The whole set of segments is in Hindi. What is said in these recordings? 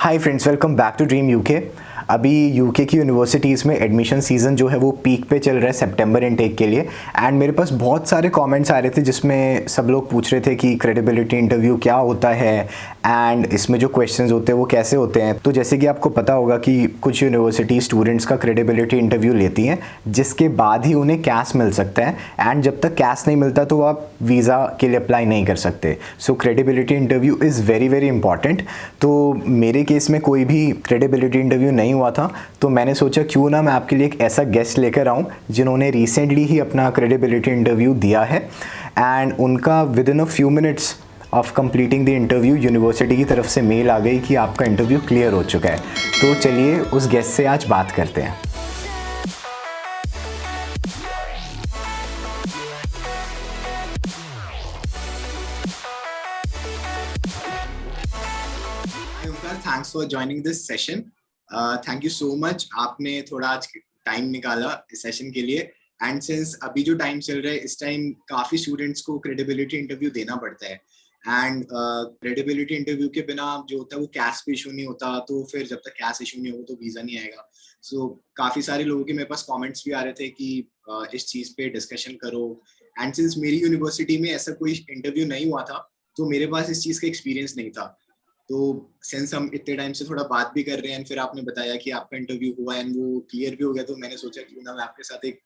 Hi friends, welcome back to dream UK. अभी यूके की यूनिवर्सिटीज़ में एडमिशन सीज़न जो है वो पीक पे चल रहा है सितंबर इनटेक के लिए। एंड मेरे पास बहुत सारे कमेंट्स आ रहे थे जिसमें सब लोग पूछ रहे थे कि क्रेडिबिलिटी इंटरव्यू क्या होता है एंड इसमें जो क्वेश्चंस होते हैं वो कैसे होते हैं। तो जैसे कि आपको पता होगा कि कुछ यूनिवर्सिटी स्टूडेंट्स का क्रेडिबिलिटी इंटरव्यू लेती हैं जिसके बाद ही उन्हें कैश मिल सकता है, एंड जब तक कैश नहीं मिलता तो आप वीज़ा के लिए अप्लाई नहीं कर सकते। So credibility interview is very very important. तो मेरे केस में कोई भी क्रेडिबिलिटी इंटरव्यू नहीं हुआ था, तो मैंने सोचा क्यों ना मैं आपके लिए एक ऐसा गेस्ट लेकर आऊँ जिन्होंने रिसेंटली ही अपना क्रेडिबिलिटी इंटरव्यू दिया है एंड उनका with in a few minutes of completing the interview university की तरफ से मेल आ गई कि आपका इंटरव्यू क्लियर हो चुका है। तो चलिए उस गेस्ट से आज बात करते हैं। Thanks for joining this session. Thank you so much, आपने थोड़ा आज टाइम निकाला इस सेशन के लिए। एंड सिंस अभी जो टाइम चल रहा है, इस टाइम काफी स्टूडेंट्स को क्रेडिबिलिटी इंटरव्यू देना पड़ता है एंड क्रेडिबिलिटी इंटरव्यू के बिना जो होता है वो कैश पे इशू नहीं होता, तो फिर जब तक कैश इशू नहीं होगा तो वीजा नहीं आएगा। सो काफी सारे लोगों के मेरे पास कमेंट्स भी आ रहे थे कि इस चीज पे डिस्कशन करो। एंड सिंस मेरी यूनिवर्सिटी में ऐसा कोई इंटरव्यू नहीं हुआ था तो मेरे पास इस चीज का एक्सपीरियंस नहीं था। तो सिंस हम इतने टाइम से थोड़ा बात भी कर रहे हैं, फिर आपने बताया कि आपका इंटरव्यू हुआ एंड वो क्लियर भी हो गया, तो मैंने सोचा क्यों ना मैं आपके साथ एक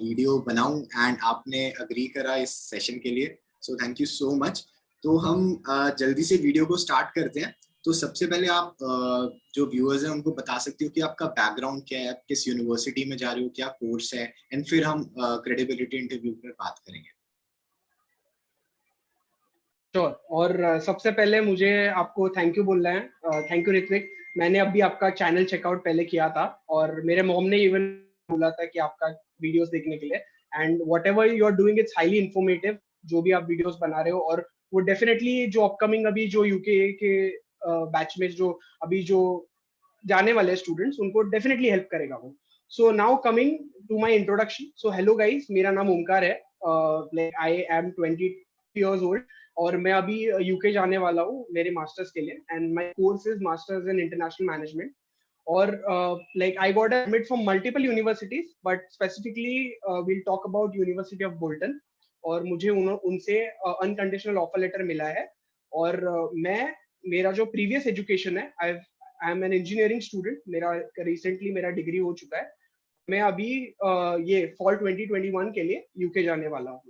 वीडियो बनाऊं एंड आपने अग्री करा इस सेशन के लिए। So thank you so much. तो हम जल्दी से वीडियो को स्टार्ट करते हैं। तो सबसे पहले आप जो व्यूअर्स हैं उनको बता सकती हो कि आपका बैकग्राउंड क्या है, आप किस यूनिवर्सिटी में जा रहे हो, क्या कोर्स है, एंड फिर हम क्रेडिबिलिटी इंटरव्यू पर बात करेंगे। श्योर। और सबसे पहले मुझे आपको थैंक यू बोलना है। Thank you Ritwik. मैंने अभी आपका चैनल चेकआउट पहले किया था और मेरे मॉम ने इवन बोला था कि आपका वीडियोस देखने के लिए, and whatever you are doing it's highly informative. जो भी आप वीडियोस बना रहे हो, और वो डेफिनेटली जो अपकमिंग अभी जो यूके के बैच में जो अभी जो जाने वाले स्टूडेंट्स उनको डेफिनेटली हेल्प करेगा वो। So now coming to my introduction. So hello guys, मेरा नाम ओमकार है। आई एम 20 years old और मैं अभी यूके जाने वाला हूँ मेरे मास्टर्स के लिए, and my course is masters in international management. और like I got admit from multiple universities, but specifically will talk about university of Bolton. और मुझे उनसे अनकंडीशनल ऑफर लेटर मिला है। और मैं मेरा जो प्रीवियस एजुकेशन है, आई एम एन इंजीनियरिंग स्टूडेंट। मेरा रिसेंटली मेरा डिग्री हो चुका है। मैं अभी ये फॉल 2021 के लिए यूके जाने वाला हूँ।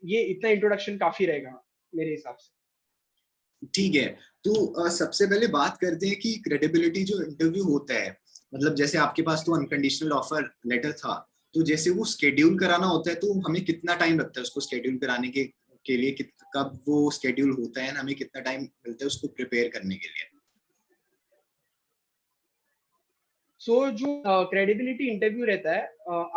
ये इतना इंट्रोडक्शन काफी रहेगा मेरे हिसाब से। ठीक है, तो सबसे पहले बात करते हैं कि क्रेडिबिलिटी जो इंटरव्यू होता है, मतलब जैसे आपके पास तो अनकंडीशनल ऑफर लेटर था, तो जैसे वो स्केड्यूल कराना होता है तो हमें कितना टाइम लगता है उसको स्केड्यूल कराने के लिए, कब वो स्केड्यूल होता है, हमें कितना टाइम मिलता है उसको प्रिपेयर करने के लिए? जो क्रेडिबिलिटी इंटरव्यू रहता है,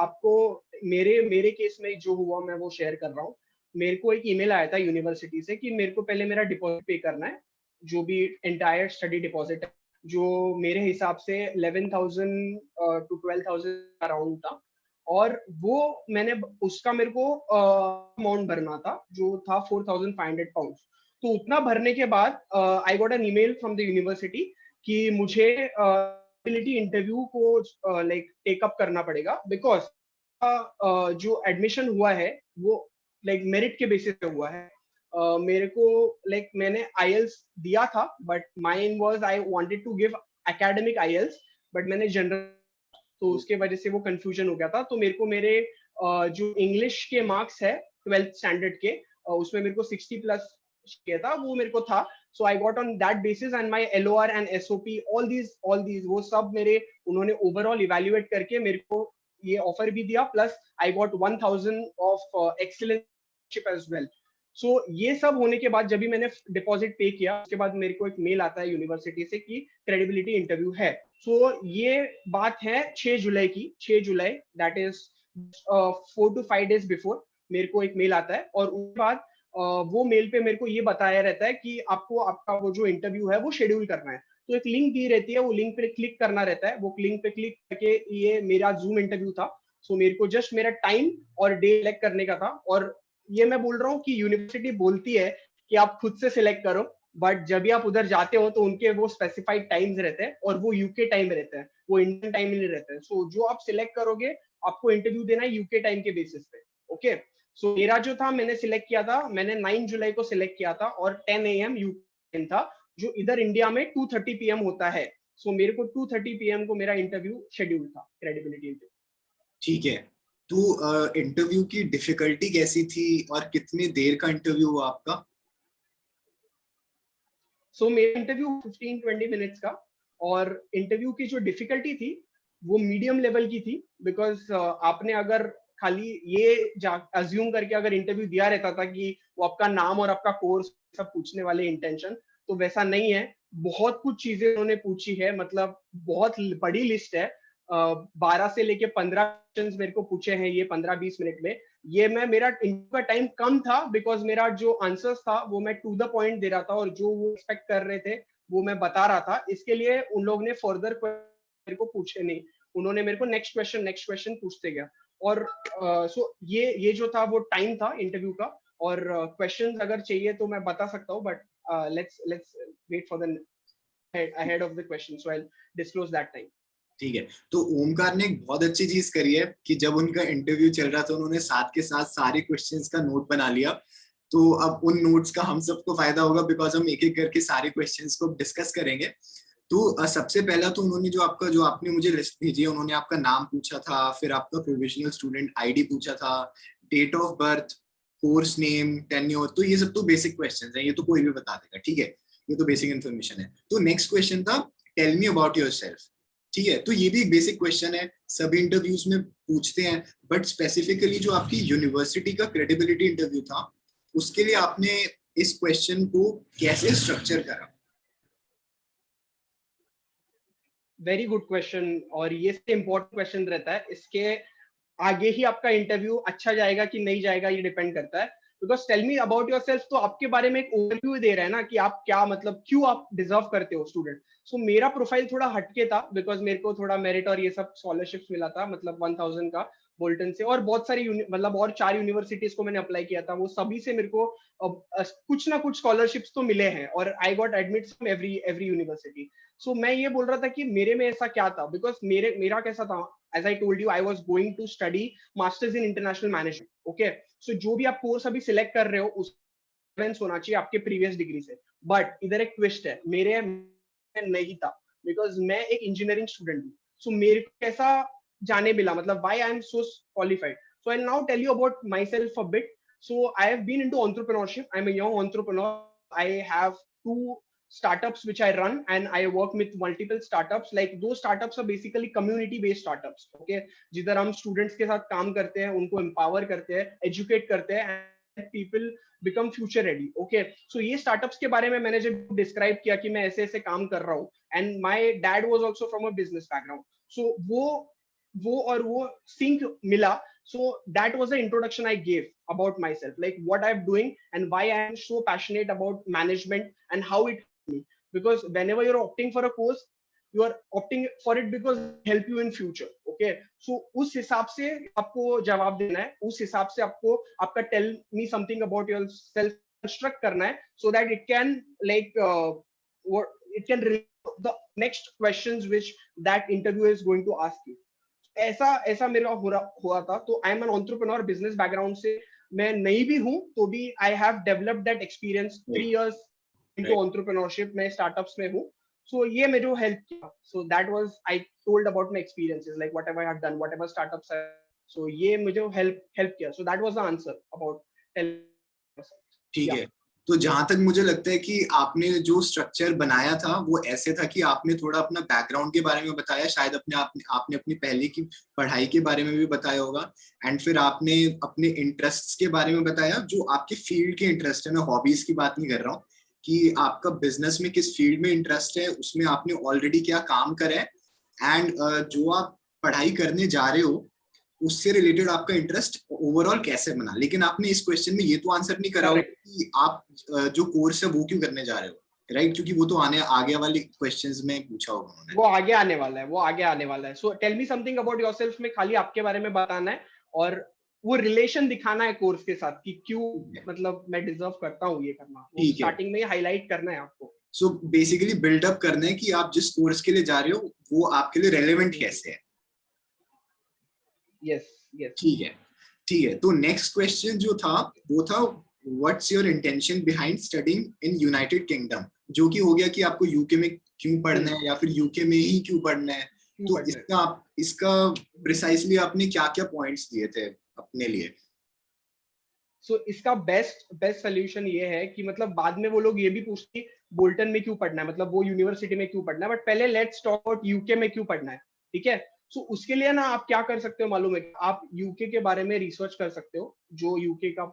आपको मेरे मेरे केस में जो हुआ मैं वो शेयर कर रहा हूँ। मेरे को एक ईमेल आया था यूनिवर्सिटी से कि मेरे को पहले मेरा डिपॉजिट पे करना है, जो भी एंटायर स्टडी डिपॉजिट है, जो मेरे हिसाब से 11,000 टू 12,000 अराउंड था। और वो मैंने उसका मेरे को अमाउंट भरना था जो था 4,500 पाउंड। तो उतना भरने के बाद I got an email from the university कि मुझे इंटरव्यू को लाइक टेकअप करना पड़ेगा, बिकॉज जो एडमिशन हुआ है वो लाइक मेरिट के बेसिस पे हुआ है। मेरे को लाइक मैंने आईएल्स दिया था, but mine was I wanted to give academic IELTS, but मैंने जनरल, तो उसके वजह से वो कंफ्यूजन हो गया था। तो मेरे को मेरे जो इंग्लिश के मार्क्स है 12th स्टैंडर्ड के, उसमें मेरे को 60 प्लस किया था, वो मेरे को था। So I got on that basis and my LOR and SOP, all these वो सब मेरे उन्होंने ओवरऑल इवेल्युएट करके मेरे को ये ऑफर भी दिया, plus I got 1,000 of excellentship as well. So ये सब होने के बाद जब भी मैंने डिपॉजिट पे किया, उसके बाद मेरे को एक मेल आता है यूनिवर्सिटी से कि क्रेडिबिलिटी इंटरव्यू है। सो ये बात है 6 जुलाई की। 6 जुलाई, that is 4 to 5 days before मेरे को एक मेल आता है। और उसके बाद वो मेल पे मेरे को ये बताया रहता है कि आपको आपका वो जो इंटरव्यू है वो शेड्यूल करना है। तो एक लिंक दी रहती है, वो लिंक पे क्लिक करना रहता है। वो लिंक पे क्लिक करके, ये मेरा जूम इंटरव्यू था। सो मेरे को जस्ट मेरा टाइम और डे सिलेक्ट करने का था। और ये मैं बोल रहा हूँ कि यूनिवर्सिटी बोलती है कि आप खुद से सिलेक्ट करो, बट जब भी आप उधर जाते हो तो उनके वो स्पेसिफाइड टाइम्स रहते हैं और वो यूके टाइम रहते हैं, वो इंडियन टाइम नहीं रहते हैं। सो जो आप सिलेक्ट करोगे आपको इंटरव्यू देना है यूके टाइम के बेसिस पे। ओके, सो मेरा जो था मैंने सिलेक्ट किया था, मैंने 9 जुलाई को सिलेक्ट किया था और 10 AM यूके टाइम था, जो इधर इंडिया में 2:30 PM होता है। सो मेरे को 2:30 PM को मेरा इंटरव्यू शेड्यूल था, क्रेडिबिलिटी इंटरव्यू। ठीक है। तो इंटरव्यू की डिफिकल्टी कैसी थी और कितनी देर का इंटरव्यू हुआ आपका? सो मेरा इंटरव्यू 15-20 मिनट्स का, और इंटरव्यू की जो डिफिकल्टी थी वो मीडियम लेवल की थी, बिकॉज आपने अगर खाली ये अज्यूम करके अगर इंटरव्यू दिया रहता था कि वो आपका नाम और आपका कोर्स सब पूछने वाले इंटेंशन, तो वैसा नहीं है। बहुत कुछ चीजें उन्होंने पूछी है, मतलब बहुत बड़ी लिस्ट है। 12 से लेके 15 क्वेश्चंस मेरे को पूछे हैं ये 15-20 मिनट में। ये मैं मेरा इनका टाइम कम था बिकॉज मेरा जो आंसर्स था वो मैं टू द पॉइंट दे रहा था और जो वो एक्सपेक्ट कर रहे थे वो मैं बता रहा था। इसके लिए उन लोग ने फर्दर मेरे को पूछे नहीं, उन्होंने मेरे को नेक्स्ट क्वेश्चन पूछते गया। और सो ये जो था वो टाइम था इंटरव्यू का। और क्वेश्चंस अगर चाहिए तो मैं बता सकता हूँ, but let's wait for the ahead of the question, so I'll disclose that time. ठीक है। तो ओमकार ने एक बहुत अच्छी चीज करी है कि जब उनका इंटरव्यू चल रहा था उन्होंने साथ के साथ सारे क्वेश्चंस का नोट बना लिया। तो अब उन नोट्स का हम सबको फायदा होगा बिकॉज हम एक एक करके सारे क्वेश्चंस को डिस्कस करेंगे। तो सबसे पहला तो उन्होंने जो आपने मुझे लिस्ट भेजी है, उन्होंने आपका नाम पूछा था, फिर आपका प्रोविजनल स्टूडेंट आईडी पूछा था, date of birth, course name, tenure. तो ये सब तो बेसिक क्वेश्चंस हैं, ये तो कोई भी बता देगा, ठीक है, ये तो बेसिक इन्फॉर्मेशन है। तो नेक्स्ट क्वेश्चन था टेल मी अबाउट योरसेल्फ। ठीक है, तो ये भी एक बेसिक क्वेश्चन है, सभी इंटरव्यूज में पूछते हैं, बट स्पेसिफिकली जो आपकी यूनिवर्सिटी का क्रेडिबिलिटी इंटरव्यू था उसके लिए आपने इस क्वेश्चन को कैसे स्ट्रक्चर करा? वेरी गुड क्वेश्चन, और ये से इम्पोर्टेंट क्वेश्चन रहता है। इसके आगे ही आपका इंटरव्यू अच्छा जाएगा कि नहीं जाएगा ये डिपेंड करता है। Because tell me about yourself तो आपके बारे में एक ओवरव्यू दे रहा है ना कि आप क्या, मतलब क्यों आप डिजर्व करते हो स्टूडेंट। सो मेरा प्रोफाइल थोड़ा हटके था बिकॉज मेरे को थोड़ा मेरिट और ये सब स्कॉलरशिप्स मिला था, मतलब 1000 का बोल्टन से, और बहुत सारी मतलब और 4 यूनिवर्सिटीज को मैंने अप्लाई किया था, वो सभी से मेरे को कुछ ना कुछ स्कॉलरशिप्स तो मिले हैं, और I got admit from every university. So मैं ये बोल रहा था कि मेरे में ऐसा क्या था, बिकॉज मेरा कैसा था, as I told you, I was going to study masters in international management. Okay, so जो भी आप कोर्स अभी सिलेक्ट कर रहे हो उस रेफरेंस होना चाहिए आपके प्रीवियस डिग्री से। बट इधर एक ट्विस्ट है, मेरे में नहीं था बिकॉज मैं एक इंजीनियरिंग स्टूडेंट हूँ। सो मेरे को कैसा जाने मिला, मतलब why I am so qualified. So I'll now tell you about myself a bit. So I have been into entrepreneurship. I'm a young entrepreneur. I have 2 startups which I run, and I work with multiple startups. Like those startups are basically community based startups. Okay, जिधर हम students के साथ काम करते हैं, उनको empower करते हैं, educate करते हैं, and people become future ready. Okay, so ये startups के बारे में मैंने जब describe किया कि मैं ऐसे ऐसे काम कर रहा हूँ, and my dad was also from a business background. So वो sync मिला. So that was the introduction I gave about myself, like what I'm doing and why I am so passionate about management and how it helped me. Because whenever you're opting for a course, you are opting for it because it help you in future. Okay, so उस हिसाब से आपको जवाब देना है, उस हिसाब से आपको आपका tell me something about yourself construct करना है, so that it can like what it can relate the next questions which that interviewer is going to ask you. ऐसा मेरा हुआ था। तो I am an entrepreneur, business background से मैं नहीं भी हूँ तो भी I have developed that experience 3 years into entrepreneurship में, स्टार्टअप्स में हूँ। सो ये मेरे हेल्प किया। So that was I told about my experiences, like whatever I have done, whatever startups. So ये मुझे हेल्प किया। So that was the answer about. ठीक है। तो जहां तक मुझे लगता है कि आपने जो स्ट्रक्चर बनाया था वो ऐसे था कि आपने थोड़ा अपना बैकग्राउंड के बारे में बताया, शायद आपने अपनी पहले की पढ़ाई के बारे में भी बताया होगा, एंड फिर आपने अपने इंटरेस्ट्स के बारे में बताया, जो आपके फील्ड के इंटरेस्ट है। मैं हॉबीज की बात नहीं कर रहा हूँ कि आपका बिजनेस में किस फील्ड में इंटरेस्ट है, उसमें आपने ऑलरेडी क्या काम करा है, एंड जो आप पढ़ाई करने जा रहे हो उससे रिलेटेड आपका इंटरेस्ट ओवरऑल कैसे बना। लेकिन आपने इस क्वेश्चन में ये तो आंसर नहीं करा होगा कि आप जो कोर्स है वो क्यों करने जा रहे हो, राइट? क्योंकि वो तो आगे वाले क्वेश्चंस में पूछा होगा उन्होंने। वो आगे आने वाला है। So tell me something about yourself में खाली आपके बारे में बताना है, और वो रिलेशन दिखाना है कोर्स के साथ कि क्यों मतलब मैं डिजर्व करता हूँ ये करना, वो स्टार्टिंग में हाईलाइट करना है आपको। सो बेसिकली बिल्डअप करना है कि आप जिस कोर्स के लिए जा रहे हो वो आपके लिए रेलेवेंट कैसे है। Yes yes. ठीक है, ठीक है। तो नेक्स्ट क्वेश्चन जो था वो था what's your intention behind studying in United kingdom, जो कि हो गया कि आपको यूके में क्यों पढ़ना है या फिर यूके में ही क्यों पढ़ना है। तो इसका प्रिसाइसली आपने क्या क्या पॉइंट्स दिए थे अपने लिए? सो इसका बेस्ट सोल्यूशन ये है कि मतलब बाद में वो लोग ये भी पूछते बोल्टन में क्यों पढ़ना है, मतलब वो यूनिवर्सिटी में क्यों पढ़ना है, बट पहले लेट्स टॉक अबाउट यूके में क्यों पढ़ना है, ठीक है। सो उसके लिए ना आप क्या कर सकते हो मालूम है, आप यूके के बारे में रिसर्च कर सकते हो, जो यूके का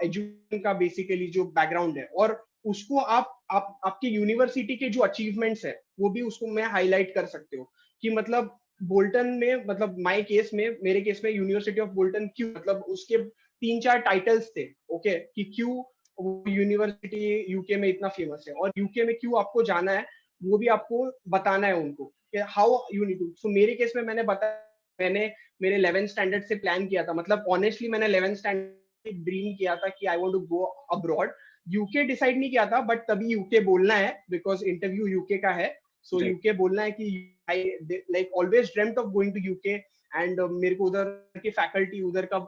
एजुकेशन का बेसिकली जो बैकग्राउंड है, और उसको आप आपकी यूनिवर्सिटी के जो अचीवमेंट्स है वो भी उसको मैं हाईलाइट कर सकते हो कि मतलब बोल्टन में, मतलब मेरे केस में यूनिवर्सिटी ऑफ बोल्टन क्यों, मतलब उसके 3-4 टाइटल्स थे, ओके, कि क्यों वो यूनिवर्सिटी यूके में इतना फेमस है और यूके में क्यों आपको जाना है वो भी आपको बताना है उनको कि हाउ यू नीड टू। सो मेरे केस में मैंने बताया, मैंने मेरे 11th स्टैंडर्ड से प्लान किया था, मतलब ऑनेस्टली मैंने 11th स्टैंडर्ड ड्रीम किया था कि I want to go abroad. UK decide नहीं किया था, बट तभी यूके बोलना है बिकॉज इंटरव्यू यूके का है। सो यूके बोलना है कि I like always dreamed of going to UK, and मेरे को उधर की फैकल्टी, उधर का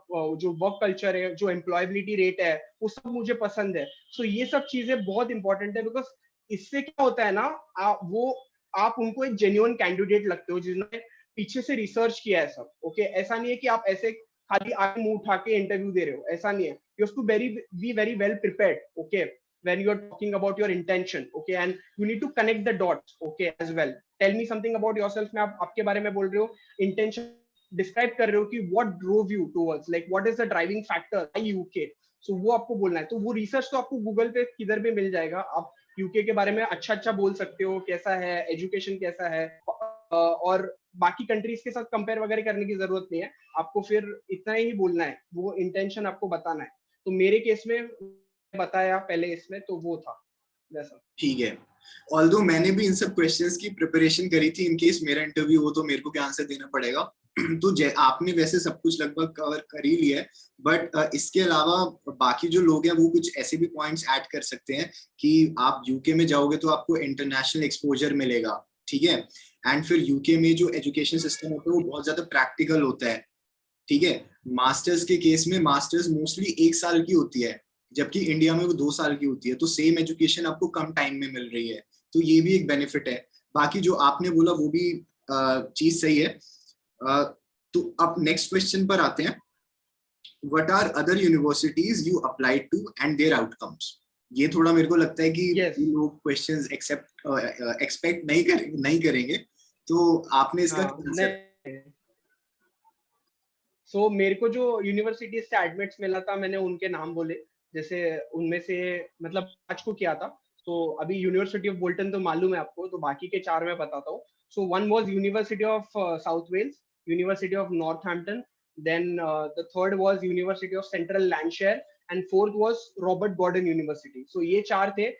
जो वर्क कल्चर है, जो एम्प्लॉयबिलिटी रेट है, वो सब मुझे पसंद है। सो ये सब चीजें बहुत इंपॉर्टेंट है बिकॉज इससे क्या होता है ना, आप उनको एक जेन्युइन कैंडिडेट लगते हो जिसने पीछे से रिसर्च किया है सब, ओके। ऐसा नहीं है कि आप ऐसे खाली आगे मुंह उठा के इंटरव्यू दे रहे हो, ऐसा नहीं है। You have to be very well prepared, okay, when you are talking about your intention, okay, and you need to connect the dots, okay, as well. Tell me something about yourself. मैं आपके बारे में बोल रहे हो, intention डिस्क्राइब कर रहे हो कि what drove you towards, like what is the driving factor I UK. So वो आपको बोलना है। तो वो रिसर्च तो आपको गूगल पे किधर भी मिल जाएगा। आप यूके के बारे में अच्छा अच्छा बोल सकते हो, कैसा है एजुकेशन, कैसा है, और बाकी कंट्रीज के साथ कंपेयर वगैरह करने की जरूरत नहीं है आपको, फिर इतना ही बोलना है, वो इंटेंशन आपको बताना है। तो मेरे केस में बताया पहले इसमें, तो वो था वैसा। ठीक है। ऑल्दो मैंने भी इन सब क्वेश्चंस की प्रिपरेशन करी थी इन केस मेरा इंटरव्यू हो तो मेरे को क्या आंसर देना पड़ेगा। तो आपने वैसे सब कुछ लगभग कवर कर ही लिया है, बट इसके अलावा बाकी जो लोग हैं वो कुछ ऐसे भी पॉइंट्स ऐड कर सकते हैं कि आप यूके में जाओगे तो आपको इंटरनेशनल एक्सपोजर मिलेगा, ठीक है। एंड फिर यूके में जो एजुकेशन सिस्टम होता है वो बहुत ज्यादा प्रैक्टिकल होता है, ठीक है। मास्टर्स के केस में मास्टर्स मोस्टली 1 साल की होती है, जबकि इंडिया में वो 2 साल की होती है, तो सेम एजुकेशन आपको कम टाइम में मिल रही है, तो ये भी एक बेनिफिट है। बाकी जो आपने बोला वो भी चीज सही है। तो अब नेक्स्ट क्वेश्चन पर आते हैं। What are other universities you applied to and their outcomes? ये थोड़ा मेरे को लगता है कि yes. लोग क्वेश्चंस एक्सपेक्ट नहीं करेंगे, तो आपने इसका क्या आंसर? सो मेरे को जो यूनिवर्सिटी से एडमिट्स मिला था, मैंने उनके नाम बोले, जैसे उनमें से मतलब 5 को किया था। तो अभी यूनिवर्सिटी ऑफ बोल्टन तो मालूम है आपको, तो बाकी के 4 मैं बताता हूँ। So one was university of South Wales, university of Northampton, then the third was university of Central Lancashire, and fourth was Robert Gordon university. So ये 4 थे,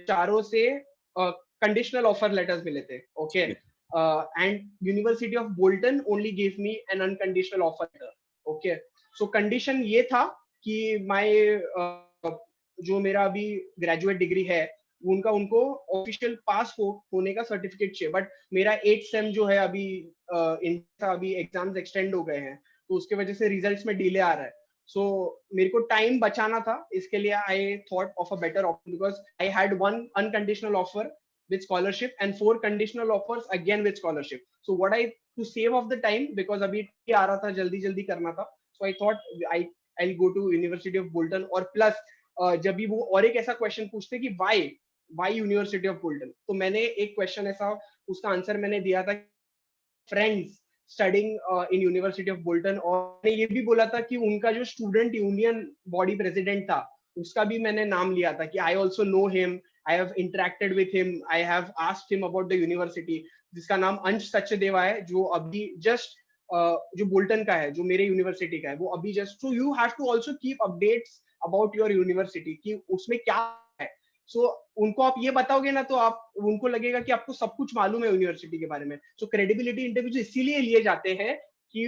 चारों से कंडीशनल ऑफर लेटर्स मिले थे, okay. And University of Bolton only gave me an unconditional offer letter, okay. So condition ये था कि my जो मेरा अभी ग्रेजुएट डिग्री है उनका, उनको ऑफिशियल पास होने का सर्टिफिकेट चाहिए, बट मेरा 8 सेम जो है अभी इनका अभी एग्जाम्स एक्सटेंड हो गए हैं, तो उसके वजह से रिजल्ट्स में डिले आ रहा है। सो मेरे को टाइम बचाना था, इसके लिए I thought of a better option because I had one unconditional offer with scholarship and 4 conditional offers again with scholarship. So what I, to save of the time, because अभी आ रहा था, जल्दी जल्दी करना था, so I thought I'll go to University of Bolton। और प्लस जब भी वो और एक ऐसा क्वेश्चन पूछते कि why University of Bolton, तो मैंने एक क्वेश्चन ऐसा, उसका आंसर मैंने दिया था friends studying in university of Bolton, और ये भी बोला था कि उनका जो स्टूडेंट यूनियन बॉडी प्रेसिडेंट था उसका भी मैंने नाम लिया था कि I also know him, I have interacted with him, I have asked him about the university, जिसका नाम अंश सचदेवा है, जो अभी जस्ट जो बोल्टन का है, जो मेरे यूनिवर्सिटी का है, वो अभी just. So you have to also keep updates about your university कि उसमें क्या है। सो उनको आप ये बताओगे ना, तो आप उनको लगेगा कि आपको सब कुछ मालूम है यूनिवर्सिटी के बारे में। सो क्रेडिबिलिटी इंटरव्यूज इसीलिए लिए जाते हैं कि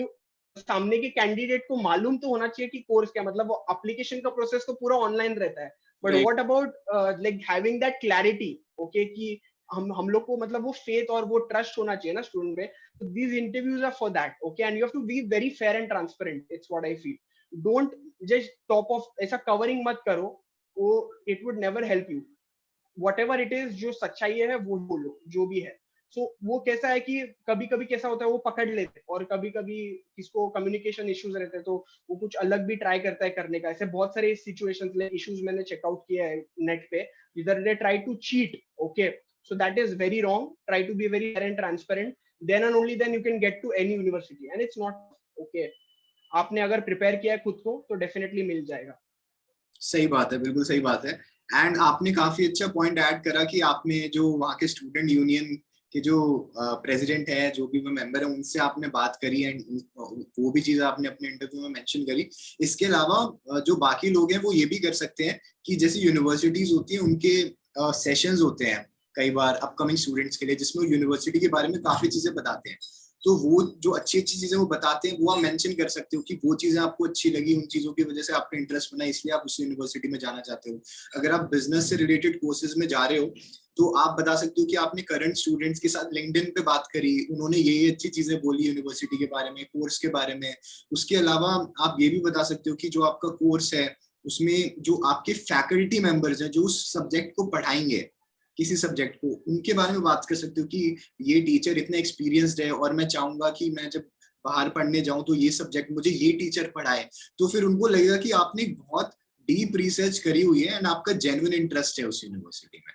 सामने के कैंडिडेट को मालूम तो होना चाहिए कि कोर्स क्या, मतलब वो एप्लीकेशन का प्रोसेस तो पूरा ऑनलाइन रहता है, but what about like having that clarity, okay, कि हम लोग को मतलब वो फेथ और वो ट्रस्ट होना चाहिए ना स्टूडेंट पे. So these interviews are for that, okay, and you have to be very fair and transparent. It's what I feel. Don't just top of ऐसा covering मत करो, वो it would never help you. Whatever it is, जो सच्चाई है वो बोलो, जो भी है. So वो कैसा है कि कभी कभी कैसा होता है वो पकड़ लेते हैं, और कभी कभी किसको कम्युनिकेशन इश्यूज रहते हैं तो वो कुछ अलग भी ट्राई करता है करने का. ऐसे बहुत सारे सिचुएशंस इश्यूज मैंने चेकआउट किया है नेट पे, जिधर they try to cheat, okay. So that is very wrong. Try to be very fair and transparent. Then and only then you can get to any university. And it's not okay. आपने अगर प्रिपेयर किया है खुद को तो डेफिनेटली मिल जाएगा. सही बात है, बिल्कुल सही बात है. एंड आपने काफी अच्छा पॉइंट ऐड करा कि आपने जो वहाँ के स्टूडेंट यूनियन के जो प्रेसिडेंट है, जो भी वो मेंबर है, उनसे आपने बात करी एंड वो भी चीज आपने अपने इंटरव्यू में मेंशन करी. इसके अलावा जो बाकी लोग हैं वो ये भी कर सकते हैं कि जैसे यूनिवर्सिटीज होती हैं उनके सेशंस होते हैं कई बार अपकमिंग स्टूडेंट्स के लिए, जिसमें यूनिवर्सिटी के बारे में काफी चीजें बताते हैं. तो वो जो अच्छी अच्छी चीजें वो बताते हैं वो आप मेंशन कर सकते हो कि वो चीजें आपको अच्छी लगी, उन चीजों की वजह से आपका इंटरेस्ट बना, इसलिए आप उस यूनिवर्सिटी में जाना चाहते हो. अगर आप बिजनेस से रिलेटेड कोर्सेज में जा रहे हो तो आप बता सकते हो कि आपने करंट स्टूडेंट्स के साथ लिंक्डइन पे बात करी, उन्होंने ये अच्छी चीजें बोली यूनिवर्सिटी के बारे में, कोर्स के बारे में. उसके अलावा आप ये भी बता सकते हो कि जो आपका कोर्स है उसमें जो आपके फैकल्टी मेंबर्स हैं जो उस सब्जेक्ट को पढ़ाएंगे, किसी सब्जेक्ट को, उनके बारे में बात कर सकते हो कि ये टीचर इतना एक्सपीरियंस्ड है और मैं चाहूंगा कि मैं जब बाहर पढ़ने जाऊं तो ये सब्जेक्ट मुझे ये टीचर पढ़ाए. तो फिर उनको लगेगा कि आपने बहुत डीप रिसर्च करी हुई है एंड आपका जेन्युइन इंटरेस्ट है उस यूनिवर्सिटी में.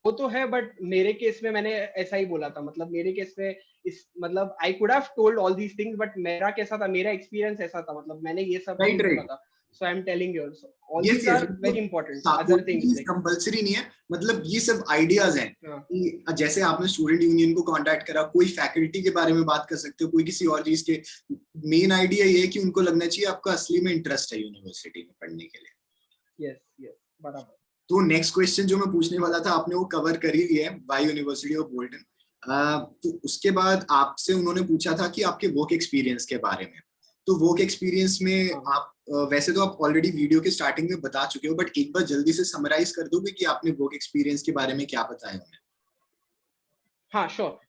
वो तो है, बट मेरे केस में मैंने ऐसा ही बोला था, मतलब मेरे केस में इस मतलब I could have told all these things, but मेरा कैसा था, मेरा एक्सपीरियंस ऐसा था, मतलब मैंने ये सब नहीं बोला था. So I am telling you also all these are very important. Other things compulsory नहीं है, मतलब ये सब आइडियाज हैं कि जैसे आपने स्टूडेंट यूनियन को कांटेक्ट करा, कोई फैकल्टी के बारे में बात कर सकते हो, कोई किसी और चीज के. मेन आइडिया ये है कि उनको लगना चाहिए आपका असली में इंटरेस्ट है यूनिवर्सिटी में पढ़ने के लिए. यस यस, बराबर. तो नेक्स्ट क्वेश्चन जो मैं पूछने वाला था आपने वो कवर कर ही लिया है, वाई यूनिवर्सिटी ऑफ बोल्टन. तो उसके बाद आपसे उन्होंने पूछा था कि आपके वर्क एक्सपीरियंस के बारे में. तो वर्क एक्सपीरियंस में आप वैसे तो आप ऑलरेडी वीडियो के स्टार्टिंग में बता चुके हो, बट एक बार जल्दी से समराइज कर दोगे कि आपने वर्क एक्सपीरियंस के बारे में क्या बताया उन्हें. हाँ, sure.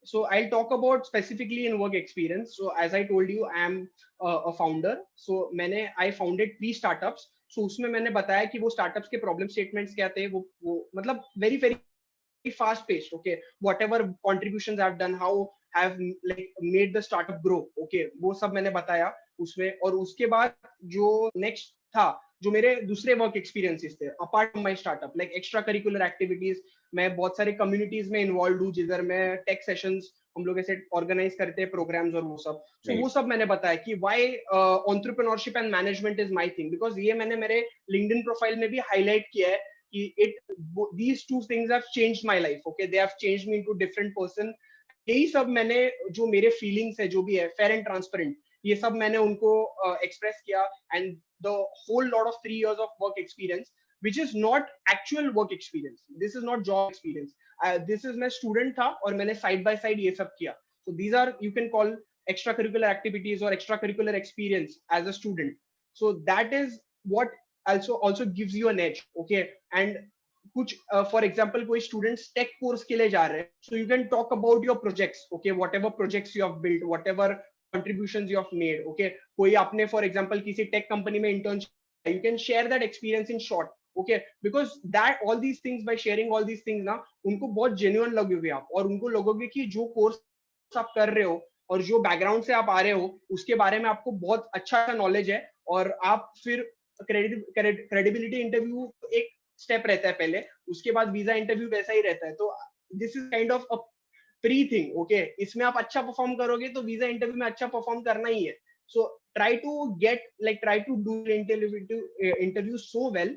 So I'll talk about specifically in work experience. So as I told you, I am a founder. So I founded 3 startups. So उसमें मैंने बताया कि वो startups के problem statements क्या थे, वो मतलब very very fast paced. Okay, whatever contributions I've done, how I've like made the startup grow. Okay, वो सब मैंने बताया उसमें. और उसके बाद जो next था, जो मेरे दूसरे वर्क एक्सपीरियंसेस थे apart from my startup, like extra curricular activities. मैं बहुत सारे कम्युनिटीज में इन्वॉल्व हूँ, जिधर मैं टेक सेशंस हम लोग ऐसे ऑर्गेनाइज करते हैं, प्रोग्राम्स और वो सब. तो वो सब मैंने बताया कि why entrepreneurship and management is my thing, because ये मैंने मेरे लिंक्डइन प्रोफाइल में भी हाईलाइट किया है कि these two things have changed my life. Okay, they have changed me into different person. यही सब मैंने, जो मेरे फीलिंग्स है जो भी है, फेयर एंड ट्रांसपेरेंट, ये सब मैंने उनको एक्सप्रेस किया. And the whole lot of 3 years of work experience, which is not actual work experience, this is not job experience, this is मैं student था और मैंने side by side ये सब किया. So these are, you can call extracurricular activities or extracurricular experience as a student. So that is what also gives you an edge. Okay, and कुछ for example कोई students tech course के लिए जा रहे हैं, so you can talk about your projects. Okay, whatever projects you have built, whatever contributions you have made. Okay, कोई आपने for example किसी tech company में internship, you can share that experience in short. Okay, because that all these things, by sharing all these things ना, उनको बहुत genuine लगोगे आप, और उनको लगोगे कि जो कोर्स आप कर रहे हो और जो बैकग्राउंड से आप आ रहे हो उसके बारे में आपको बहुत अच्छा नॉलेज है. और आप फिर क्रेडिबिलिटी इंटरव्यू एक स्टेप रहता है पहले, उसके बाद वीजा इंटरव्यू वैसा ही रहता है. तो this is kind of a pre thing. Okay, इसमें आप अच्छा परफॉर्म करोगे तो वीजा इंटरव्यू में अच्छा परफॉर्म करना ही है. So try to do interview so well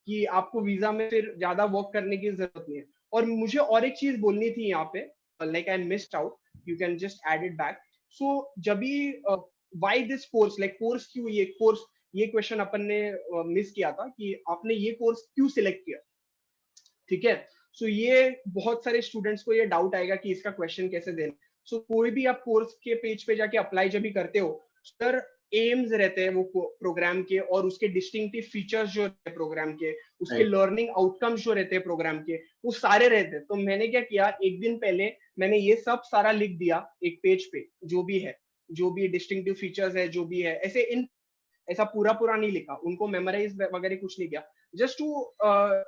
कि आपको वीजा में फिर ज्यादा वर्क करने की जरूरत नहीं है. और मुझे और एक चीज बोलनी थी यहाँ पे, like I missed out, you can just add it back. So जब भी why this course, like course क्यों, ये क्वेश्चन अपन ने मिस किया था कि आपने ये कोर्स क्यों सिलेक्ट किया. ठीक है, सो ये बहुत सारे स्टूडेंट्स को ये डाउट आएगा कि इसका क्वेश्चन कैसे देना. सो कोई भी आप कोर्स के पेज पे जाके अप्लाई जब भी करते हो, सर एम्स रहते हैं वो प्रोग्राम के, और उसके डिस्टिंक्टिव फीचर्स जो रहते हैं प्रोग्राम के, उसके Right. लर्निंग आउटकम्स जो रहते हैं प्रोग्राम के, वो सारे रहते हैं। तो मैंने क्या किया, एक दिन पहले मैंने ये सब सारा लिख दिया एक पेज पे, जो भी है, जो भी डिस्टिंक्टिव फीचर्स है, जो भी है, ऐसे इन ऐसा पूरा पूरा नहीं लिखा, उनको मेमोराइज वगैरह कुछ नहीं किया, just to